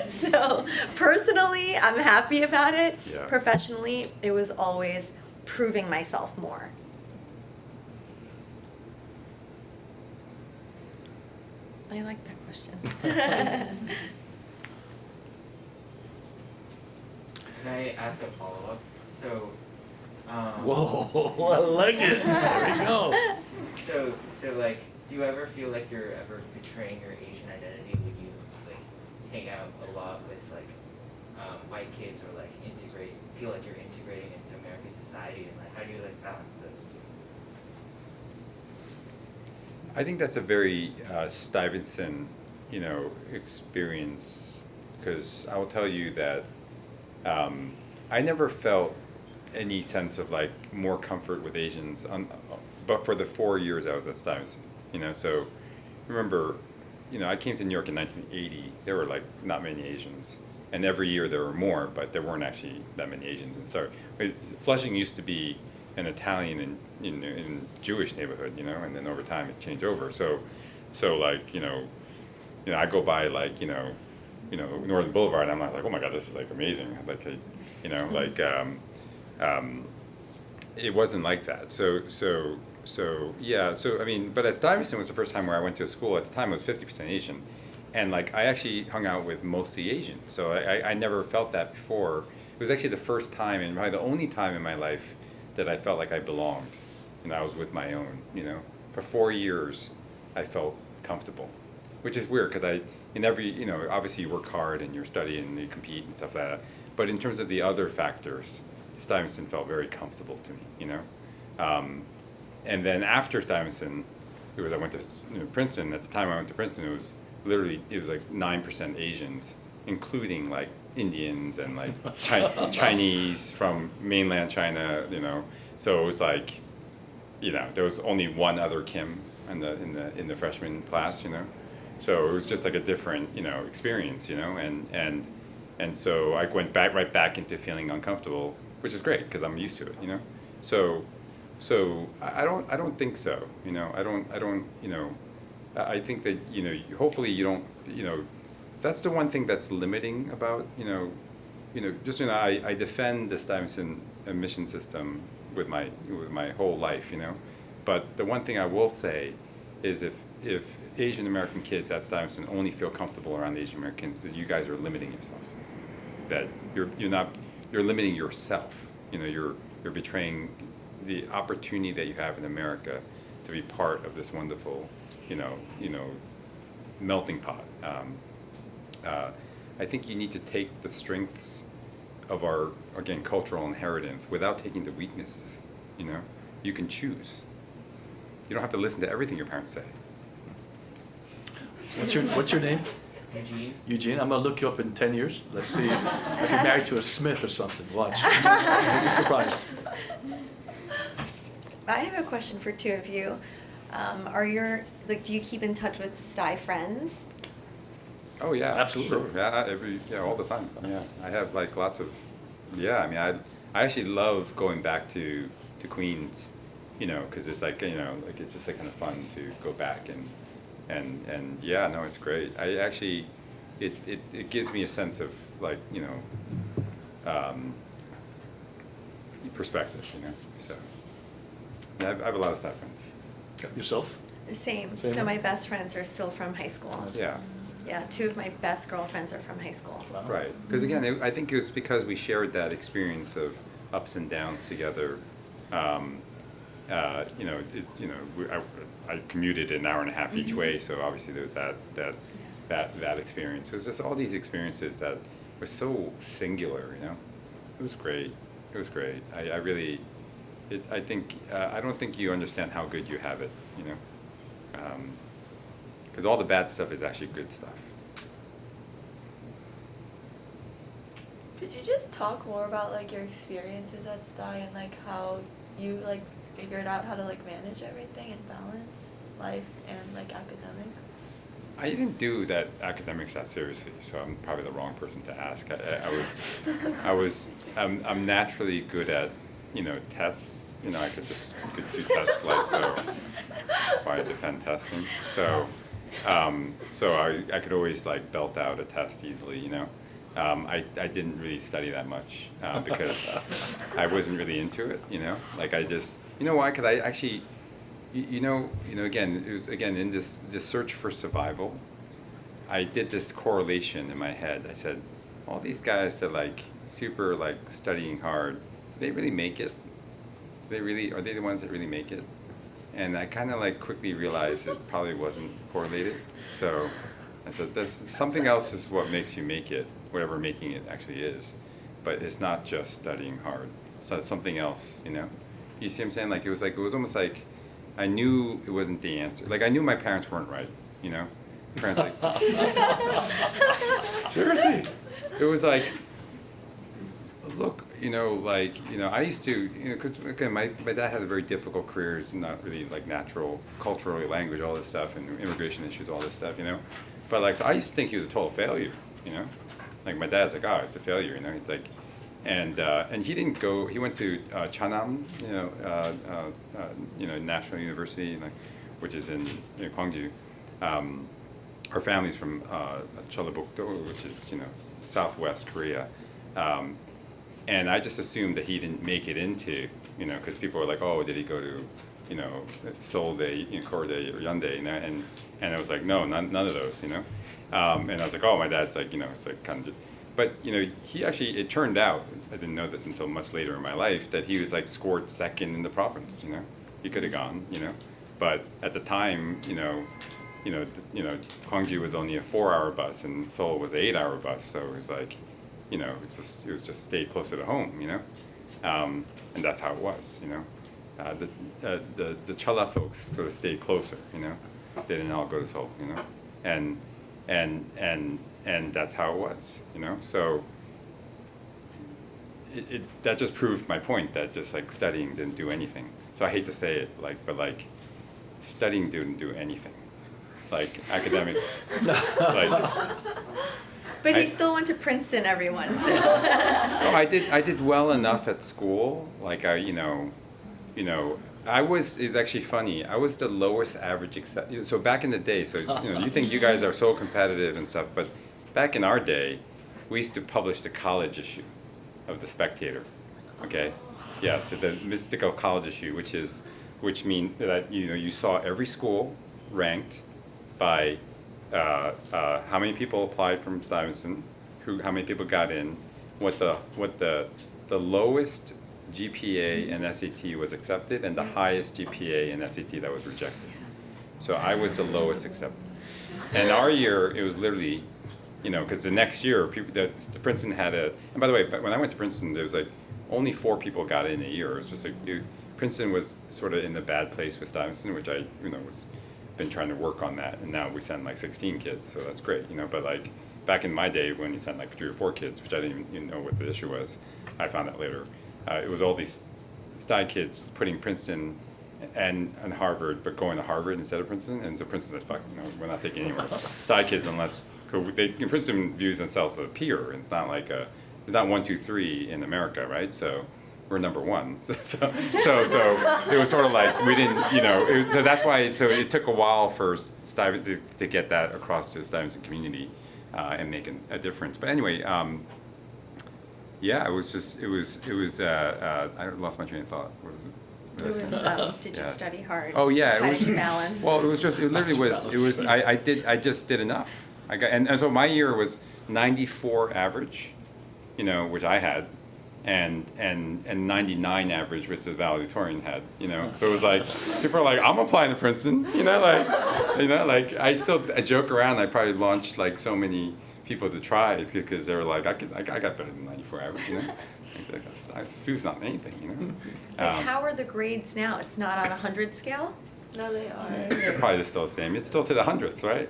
So personally, I'm happy about it. Yeah. Professionally, it was always proving myself more. I like that question. Can I ask a follow-up? So, Whoa, I like it. There we go. So like, do you ever feel like you're ever betraying your Asian identity when you like hang out a lot with like white kids or like feel like you're integrating into American society, and like how do you like balance those? I think that's a very Stuyvesant, experience, because I will tell you that I never felt any sense of like more comfort with Asians, but for the 4 years I was at Stuyvesant, So remember, I came to New York in 1980. There were like not many Asians, and every year there were more, but there weren't actually that many Asians. And Flushing used to be an Italian and Jewish neighborhood, and then over time it changed over. So like I go by like Northern Boulevard, and I'm like, oh my God, this is like amazing. Like it wasn't like that. So yeah. So I mean, but at Stuyvesant was the first time where I went to a school. At the time, it was 50% Asian, and like I actually hung out with mostly Asians. So I never felt that before. It was actually the first time, and probably the only time in my life that I felt like I belonged, and I was with my own. For 4 years, I felt comfortable, which is weird because in every obviously you work hard and you're studying and you compete and stuff like that. But in terms of the other factors, Stuyvesant felt very comfortable to me, And then after Stuyvesant, I went to Princeton. At the time I went to Princeton, it was like 9% Asians, including like Indians and like Chinese from mainland China, you know. So it was like, you know, there was only one other Kim in the freshman class, you know. So it was just like a different, you know, experience, you know, and so I went right back into feeling uncomfortable, which is great because I'm used to it, you know. So I don't think so, you know. I don't, you know. I think that, you know, hopefully you don't, you know. That's the one thing that's limiting about, you know, just, you know, I defend the Stuyvesant admission system with my whole life, you know. But the one thing I will say is if Asian American kids at Stuyvesant only feel comfortable around Asian Americans, that you guys are limiting yourself. That you're limiting yourself. You know, you're betraying the opportunity that you have in America to be part of this wonderful, you know, melting pot. I think you need to take the strengths of our, again, cultural inheritance without taking the weaknesses. You know, you can choose. You don't have to listen to everything your parents say. What's your name? Eugene? Eugene. I'm gonna look you up in 10 years. Let's see if you're married to a Smith or something. Watch. You'll be surprised. I have a question for two of you. Do you keep in touch with Stuy friends? Oh yeah, Absolutely. Sure. Yeah, all the time. Yeah, I have like lots of. Yeah, I mean, I actually love going back to Queens, you know, because it's like, you know, like it's just like kind of fun to go back and yeah, no, it's great. I actually, it gives me a sense of like, you know, perspective, you know. So yeah, I have a lot of Stuy friends. Yourself? Same. Same. So my best friends are still from high school. Yeah. Yeah, two of my best girlfriends are from high school. Wow. Right, because again, I think it was because we shared that experience of ups and downs together. You know, I commuted an hour and a half each way, so obviously there was that experience. It was just all these experiences that were so singular. You know, it was great. It was great. I really, I think I don't think you understand how good you have it. You know. Because all the bad stuff is actually good stuff. Could you just talk more about like your experiences at Stuy and like how you like figured out how to like manage everything and balance life and like academics? I didn't do that academics that seriously, so I'm probably the wrong person to ask. I'm naturally good at, you know, tests. You know, I could do tests like so. If I defend testing, so I could always like belt out a test easily, you know. I didn't really study that much because I wasn't really into it, you know. Like I just, you know why? Because I actually, you know, again, it was again in this search for survival. I did this correlation in my head. I said, all these guys that like super like studying hard, they really make it. Are they the ones that really make it? And I kind of like quickly realized it probably wasn't correlated. So I said, something else is what makes you make it, whatever making it actually is. But it's not just studying hard. So it's something else, you know? You see what I'm saying? Like it was almost like I knew it wasn't the answer. Like I knew my parents weren't right, you know? Parents like, seriously. It was like, look, you know, like, you know, I used to, you know, because again, my dad had a very difficult career. It's not really like natural, culturally, language, all this stuff, and immigration issues, all this stuff, you know. But like, so I used to think he was a total failure, you know. Like my dad's like, oh, it's a failure, you know. He's like, and he didn't go. He went to Chanam, you know, National University, like, which is in Gwangju. Our family's from Jeollabuk-do, which is, you know, southwest Korea. And I just assumed that he didn't make it into, you know, because people were like, oh, did he go to, you know, Seouldae, you know, Koreaday, or Hyundai, you know, and I was like, no, none of those, you know. And I was like, oh, my dad's like, you know, it's like kind of, but, you know, he actually, it turned out, I didn't know this until much later in my life, that he was like scored second in the province, you know. He could have gone, you know. But at the time, you know, Gwangju was only a 4-hour bus and Seoul was an 8-hour bus, so it was like, you know, it was just stay closer to home, you know, and that's how it was, you know. The Cholla folks sort of stayed closer, you know. They didn't all go to Seoul, you know, and that's how it was, you know. So that just proved my point that just like studying didn't do anything. So I hate to say it, but studying didn't do anything. Like academics, like. But he I- still went to Princeton, everyone. So. No, I did well enough at school. Like it's actually funny. I was the lowest average so back in the day, so you think you guys are so competitive and stuff, but back in our day, we used to publish the college issue of the Spectator. Okay? Yeah, so the mystical college issue, which means that you saw every school ranked by how many people applied from Stuyvesant, how many people got in, what the lowest GPA and SAT was accepted, and the highest GPA and SAT that was rejected. So I was the lowest accepted. And our year, it was literally, because the next year, the Princeton had and by the way, when I went to Princeton, there was like only 4 people got in a year. It was just like Princeton was sort of in the bad place with Stuyvesant, which I was been trying to work on that, and now we send like 16 kids, so that's great, but like back in my day when you sent like 3 or 4 kids, which I didn't even know what the issue was, I found out later, it was all these Stuyvesant kids putting Princeton and Harvard, but going to Harvard instead of Princeton, and so Princeton said, fuck, we're not taking any more Stuyvesant kids unless, Princeton views themselves as a peer, and it's not like it's not 1, 2, 3 in America, right? So we're number 1. So it was sort of like we didn't, so that's why. So it took a while for Stuyvesant to get that across to the Stuyvesant community and make a difference. But anyway, yeah, it was. I lost my train of thought. What was it? Did you Yeah. study hard? Oh yeah, How it was. did you balance? Well, it literally was. I just did enough. I got, and so my year was 94 average, which I had. And 99 average, which the valedictorian had, So it was like, people are like, I'm applying to Princeton, like I joke around. I probably launched like so many people to try because they were like, I got better than 94 average, Sue's not anything, Like, how are the grades now? It's not on a 100 scale? No, they are. They're probably still the same. It's still to the 100th, right?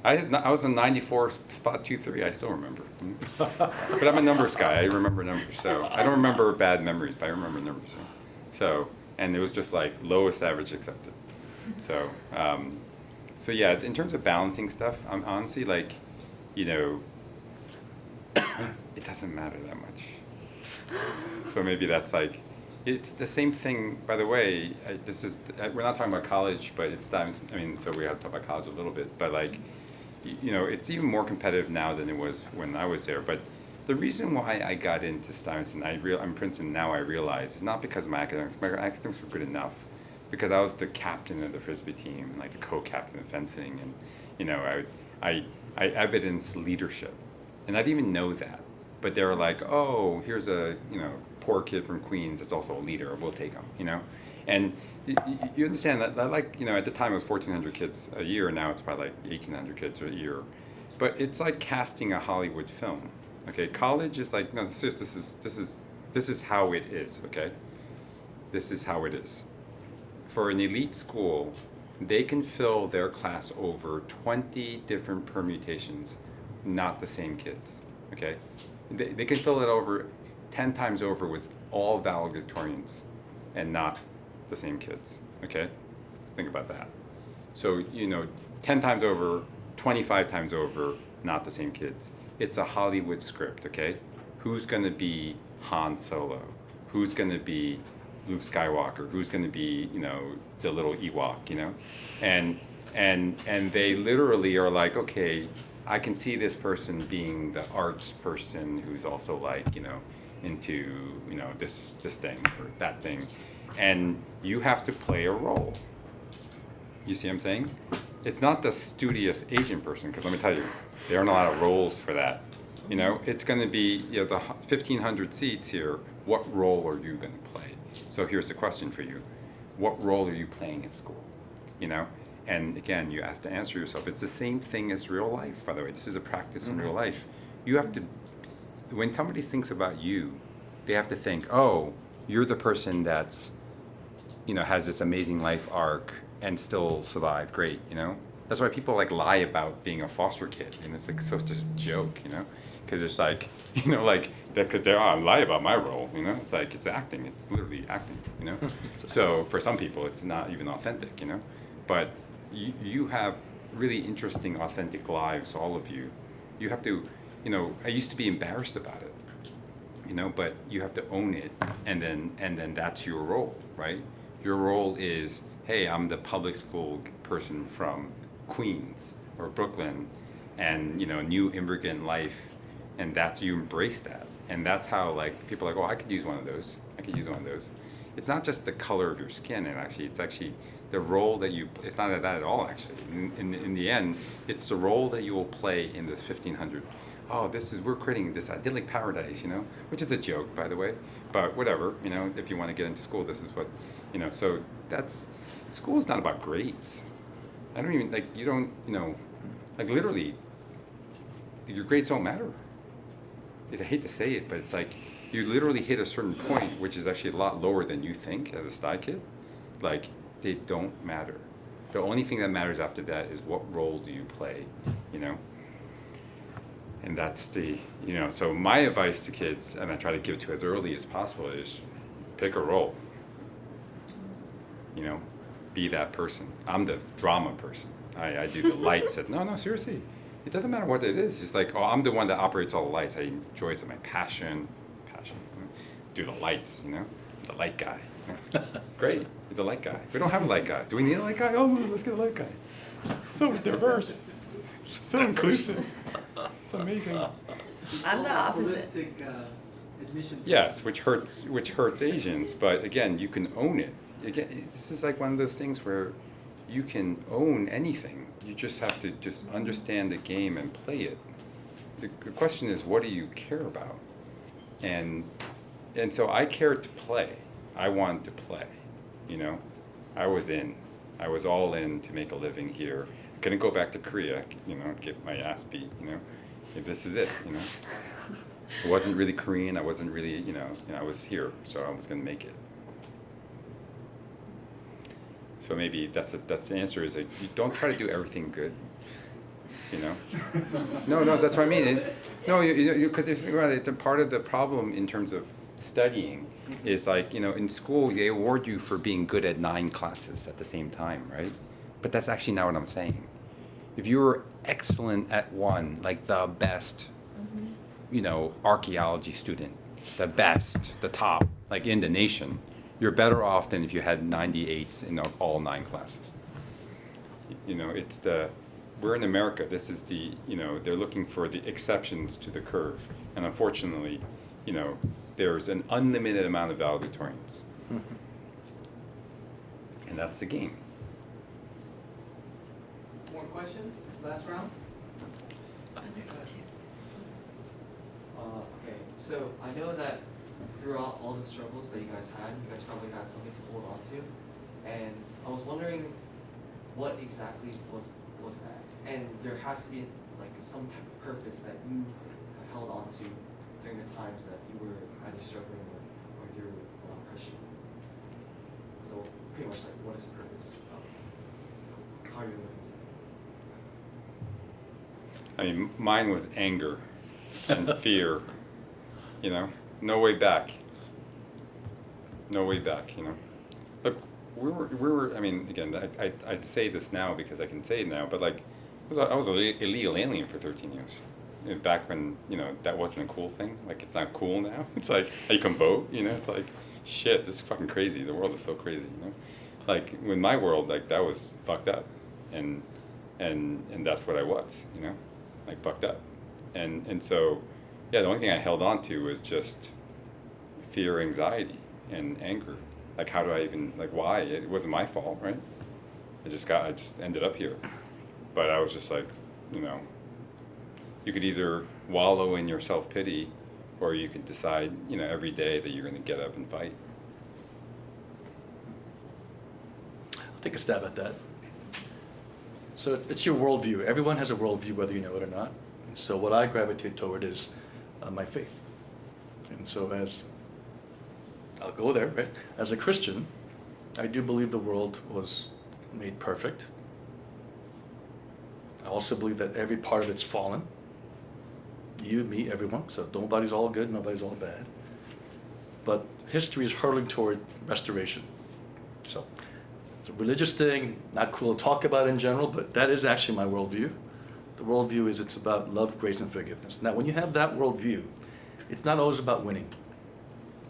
I was in 94 spot 23. I still remember. But I'm a numbers guy. I remember numbers. So I don't remember bad memories, but I remember numbers. So and it was just like lowest average accepted. So so yeah, in terms of balancing stuff, I'm honestly like, it doesn't matter that much. So maybe that's like, it's the same thing. By the way, we're not talking about college, but it's times. I mean, so we have to talk about college a little bit, but like. It's even more competitive now than it was when I was there. But the reason why I got into Stuyvesant, I'm Princeton now, I realize, is not because of my academics. My academics were good enough, because I was the captain of the Frisbee team, and like the co-captain of fencing, and I evidenced leadership, and I didn't even know that. But they were like, oh, here's a poor kid from Queens that's also a leader. We'll take him, And you understand that like, at the time it was 1,400 kids a year, now it's probably like 1,800 kids a year. But it's like casting a Hollywood film. Okay, college is like, no, this is how it is, okay? This is how it is. For an elite school, they can fill their class over 20 different permutations, not the same kids, okay? They can fill it over 10 times over with all valedictorians and not the same kids, okay? So think about that. So, 10 times over, 25 times over, not the same kids. It's a Hollywood script, okay? Who's gonna be Han Solo? Who's gonna be Luke Skywalker? Who's gonna be, the little Ewok, And they literally are like, okay, I can see this person being the arts person who's also like, into, this thing or that thing. And you have to play a role. You see what I'm saying? It's not the studious Asian person, because let me tell you, there aren't a lot of roles for that. It's going to be, the 1,500 seats here, what role are you going to play? So here's the question for you. What role are you playing at school? And again, you have to answer yourself. It's the same thing as real life, by the way. This is a practice in real life. You have to, when somebody thinks about you, they have to think, oh, you're the person that's, has this amazing life arc and still survive. Great, That's why people like lie about being a foster kid, and it's like such a joke, because it's like, like because I lie about my role, you know. It's like it's acting. It's literally acting, you know. So for some people, it's not even authentic, you know. But you have really interesting, authentic lives, all of you. You have to, you know. I used to be embarrassed about it, you know, but you have to own it, and then that's your role, right? Your role is, hey, I'm the public school person from Queens or Brooklyn, and you know, new immigrant life, and that's, you embrace that, and that's how, like, people are like, oh, I could use one of those. I could use one of those. It's not just the color of your skin, and actually, it's actually the role that you. It's not that at all, actually. In the end, it's the role that you will play in this 1500. Oh, we're creating this idyllic paradise, you know, which is a joke, by the way, but whatever, you know, if you want to get into school, this is what, you know, so school is not about grades. I don't even, like, you don't, you know, like, literally, your grades don't matter. I hate to say it, but it's like, you literally hit a certain point, which is actually a lot lower than you think as a Stuyvesant kid, like, they don't matter. The only thing that matters after that is what role do you play, you know? And that's the, you know, so my advice to kids, and I try to give to as early as possible, is pick a role. You know, be that person. I'm the drama person. I do the lights. No, seriously. It doesn't matter what it is. It's like, oh, I'm the one that operates all the lights. I enjoy it. It's my passion. Do the lights, you know, the light guy. You know? Great, you're the light guy. We don't have a light guy. Do we need a light guy? Oh, let's get a light guy. So diverse. So inclusive. It's amazing. I'm the opposite. Holistic admission. Yes, which hurts Asians, but again, you can own it. Again, this is like one of those things where you can own anything. You just have to just understand the game and play it. The question is, what do you care about? And so I cared to play. I wanted to play, you know. I was all in to make a living here. I couldn't go back to Korea, you know, get my ass beat, you know. If this is it, you know. It wasn't really Korean. I wasn't really, you know, I was here, so I was going to make it. So maybe that's the answer, is like, you don't try to do everything good, you know. No, that's what I mean. No, because if you think about it, the part of the problem in terms of studying is, like, you know, in school they award you for being good at 9 classes at the same time, right? But that's actually not what I'm saying. If you were excellent at one, like the best, you know, archaeology student, the best, the top, like in the nation, you're better off than if you had 98s in all 9 classes. You know, we're in America. This is the, you know, they're looking for the exceptions to the curve. And unfortunately, you know, there's an unlimited amount of valedictorians. And that's the game. More questions? Last round? Okay, so I know that throughout all the struggles that you guys had, you guys probably had something to hold on to, and I was wondering what exactly was that, and there has to be like some type of purpose that you have held on to during the times that you were either struggling or through oppression. So pretty much like, what is the purpose of how you're living today? I mean, mine was anger and fear, you know, no way back. No way back, you know. Look, we were, I mean, again, I'd say this now because I can say it now, but like, I was an illegal alien for 13 years. And back when, you know, that wasn't a cool thing. Like, it's not cool now. It's like, you can vote, you know, it's like, shit, this is fucking crazy. The world is so crazy, you know. Like, in my world, like, that was fucked up. And that's what I was, you know, like, fucked up. And so, yeah, the only thing I held on to was just fear, anxiety, and anger. Like, how do I even, like, why? It wasn't my fault, right? I just ended up here. But I was just like, you know, you could either wallow in your self-pity, or you could decide, you know, every day that you're going to get up and fight. I'll take a stab at that. So it's your worldview. Everyone has a worldview, whether you know it or not. And so what I gravitate toward is my faith. And so I'll go there, right? As a Christian, I do believe the world was made perfect. I also believe that every part of it's fallen. You, me, everyone. So nobody's all good, nobody's all bad. But history is hurtling toward restoration. So it's a religious thing, not cool to talk about in general, but that is actually my worldview. The worldview is it's about love, grace, and forgiveness. Now, when you have that worldview, it's not always about winning.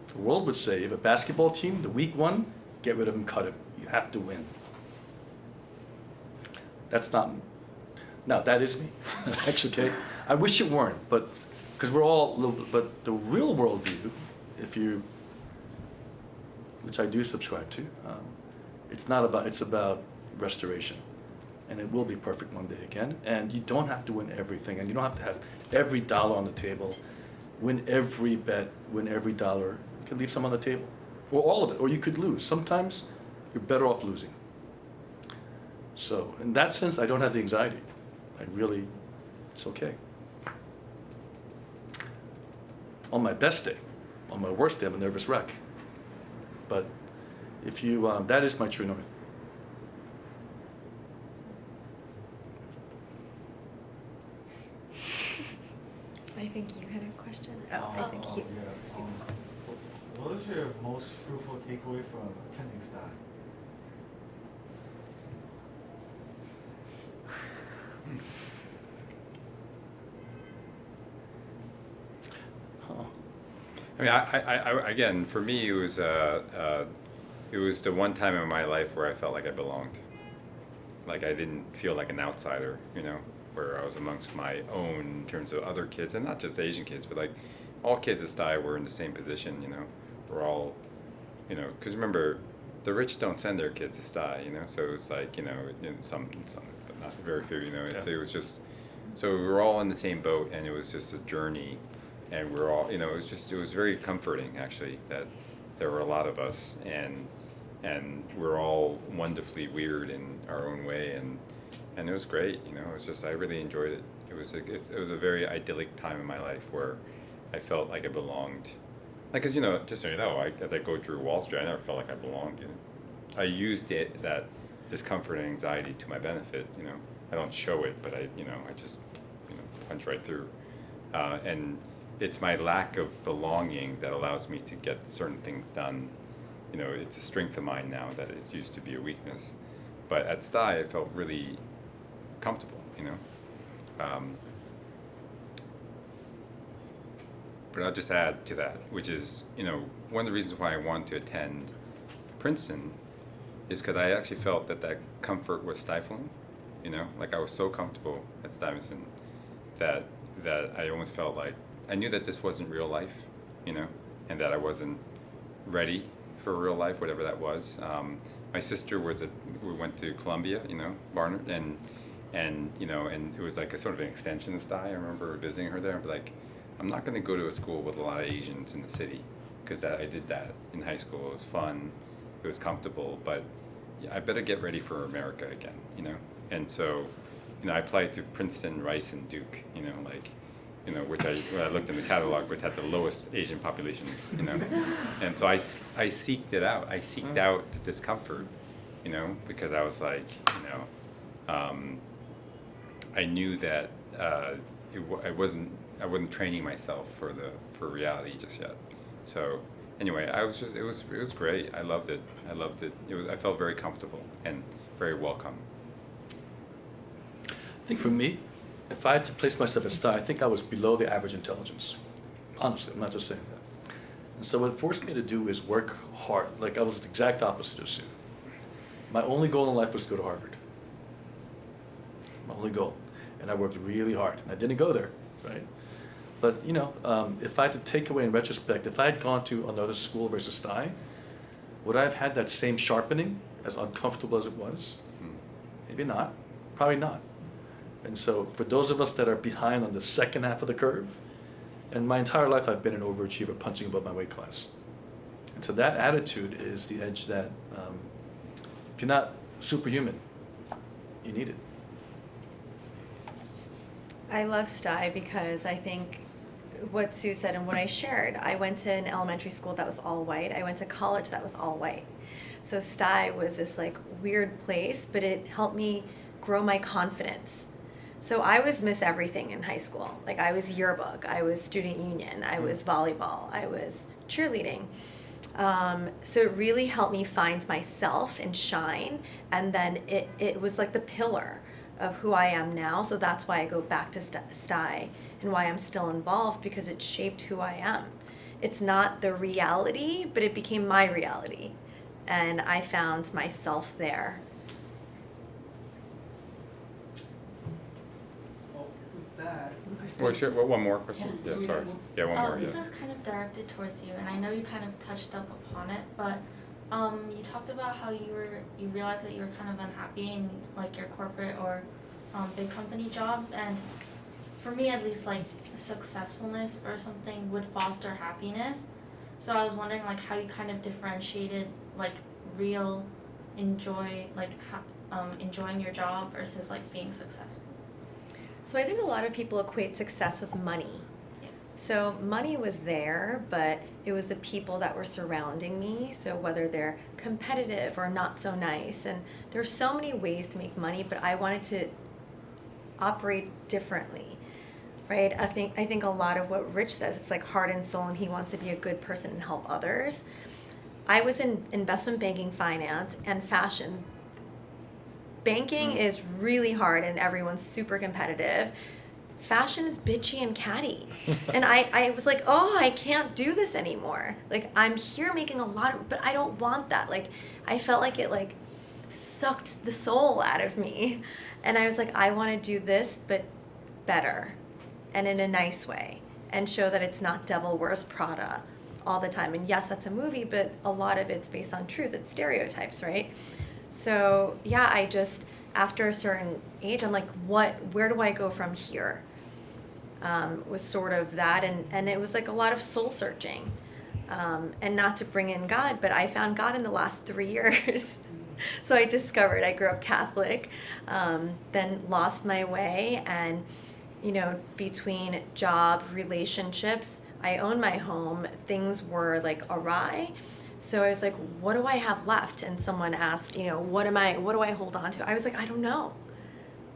The world would say, if a basketball team, the weak one, get rid of him, cut him. You have to win. That's not me. Now, that is me. Actually, okay? I wish it weren't, but because we're all a little bit, but the real worldview, if you, which I do subscribe to, it's about restoration. And it will be perfect one day again. And you don't have to win everything, and you don't have to have every dollar on the table, win every bet, win every dollar. You can leave some on the table, or all of it, or you could lose. Sometimes you're better off losing. So in that sense, I don't have the anxiety. It's okay. On my best day, on my worst day, I'm a nervous wreck. But if you, that is my true north. I think you had a question. Oh, I think you. Yeah. What was your most fruitful takeaway from attending Stuyvesant? I mean, I again, for me, it was the one time in my life where I felt like I belonged. Like I didn't feel like an outsider, you know, where I was amongst my own in terms of other kids, and not just Asian kids, but like all kids at Stuyvesant were in the same position, you know. We're all, you know, because remember, the rich don't send their kids to Stuyvesant, you know, so it was like, you know, some, but not very few, you know. Yeah. It was just, so we were all in the same boat, and it was just a journey. And we're all, you know, it was very comforting actually that there were a lot of us, and we're all wonderfully weird in our own way, and it was great, you know. It was just, I really enjoyed it. It was a very idyllic time in my life where I felt like I belonged. Like, cause you know, just so you know, as I go through Wall Street, I never felt like I belonged. You know, I used that discomfort and anxiety to my benefit. You know, I don't show it, but I just, you know, punch right through, and it's my lack of belonging that allows me to get certain things done. You know, it's a strength of mine now that it used to be a weakness. But at Stuyvesant, I felt really comfortable, you know. But I'll just add to that, which is, you know, one of the reasons why I wanted to attend Princeton is because I actually felt that comfort was stifling, you know. Like I was so comfortable at Stuyvesant that I almost felt like I knew that this wasn't real life, you know, and that I wasn't ready for real life, whatever that was. My sister we went to Columbia, you know, Barnard, and you know, and it was like a sort of an extension of Stuyvesant. I remember visiting her there and be like, I'm not going to go to a school with a lot of Asians in the city, because I did that in high school. It was fun, it was comfortable, but I better get ready for America again, you know. And so, you know, I applied to Princeton, Rice, and Duke, you know, like, you know, when I looked in the catalog, which had the lowest Asian populations, you know. And so I seeked it out. I seeked out the discomfort, you know, because I was like, you know, I knew that I wasn't training myself for reality just yet. So anyway, it was great. I loved it. I felt very comfortable and very welcome. I think for me, if I had to place myself at Stuyvesant, I think I was below the average intelligence. Honestly, I'm not just saying that. And so what it forced me to do is work hard. Like I was the exact opposite of Sue. My only goal in life was to go to Harvard. My only goal. And I worked really hard. And I didn't go there, right? But, you know, if I had to take away in retrospect, if I had gone to another school versus Stuyvesant, would I have had that same sharpening, as uncomfortable as it was? Maybe not. Probably not. And so for those of us that are behind on the second half of the curve, and my entire life I've been an overachiever punching above my weight class. And so that attitude is the edge that, if you're not superhuman, you need it. I love Stuyvesant because I think what Sue said and what I shared. I went to an elementary school that was all white. I went to college that was all white. So Stuyvesant was this like weird place, but it helped me grow my confidence. So I was Miss Everything in high school. Like I was yearbook, I was student union, I was volleyball, I was cheerleading. So it really helped me find myself and shine. And then it was like the pillar of who I am now. So that's why I go back to Sty and why I'm still involved, because it shaped who I am. It's not the reality, but it became my reality. And I found myself there. Well, with that, I think Well, sure, one more question? Yeah. Yeah, sorry. Yeah, one more, This yes. is kind of directed towards you, and I know you kind of touched up upon it, but you talked about how you realized that you were kind of unhappy in like your corporate or big company jobs, and for me at least, like successfulness or something would foster happiness. So I was wondering like how you kind of differentiated like real enjoying your job versus like being successful. So I think a lot of people equate success with money. Yeah. So money was there, but it was the people that were surrounding me. So whether they're competitive or not so nice, and there's so many ways to make money, but I wanted to operate differently, right? I think a lot of what Rich says, it's like heart and soul, and he wants to be a good person and help others. I was in investment banking, finance, and fashion. Banking is really hard and everyone's super competitive. Fashion is bitchy and catty. And I was like, oh, I can't do this anymore. Like, I'm here making a lot of, but I don't want that. Like, I felt like it like sucked the soul out of me. And I was like, I want to do this, but better and in a nice way, and show that it's not Devil Wears Prada all the time. And yes, that's a movie, but a lot of it's based on truth. It's stereotypes, right? So yeah, I just, after a certain age, I'm like, where do I go from here? Was sort of that, and it was like a lot of soul searching, and not to bring in God, but I found God in the last 3 years. So I discovered, I grew up Catholic, then lost my way, and between job, relationships, I own my home, things were like awry. So I was like, what do I have left? And someone asked, what do I hold on to? I was like, I don't know.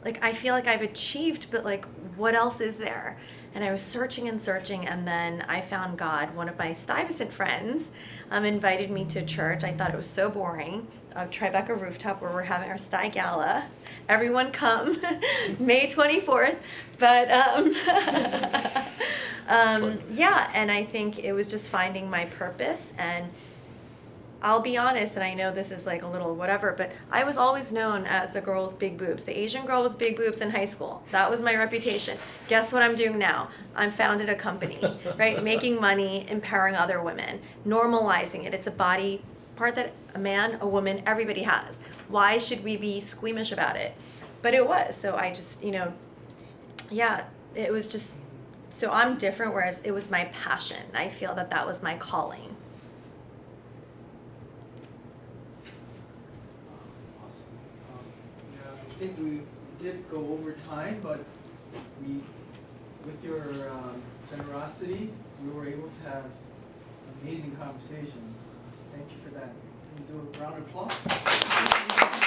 Like, I feel like I've achieved, but like, what else is there? And I was searching and searching, and then I found God. One of my Stuyvesant friends invited me to church. I thought it was so boring. Tribeca Rooftop, where we're having our Sty Gala. Everyone come, May 24th. But yeah, and I think it was just finding my purpose. And I'll be honest, and I know this is like a little whatever, but I was always known as the girl with big boobs, the Asian girl with big boobs in high school. That was my reputation. Guess what I'm doing now? I'm founded a company, right? Making money, empowering other women, normalizing it. It's a body part that a man, a woman, everybody has. Why should we be squeamish about it? But it was. So I just, yeah, it was just, so I'm different, whereas it was my passion. I feel that was my calling. Awesome. Yeah, I think we did go over time, but with your generosity, we were able to have an amazing conversation. Thank you for that. Can we do a round of applause?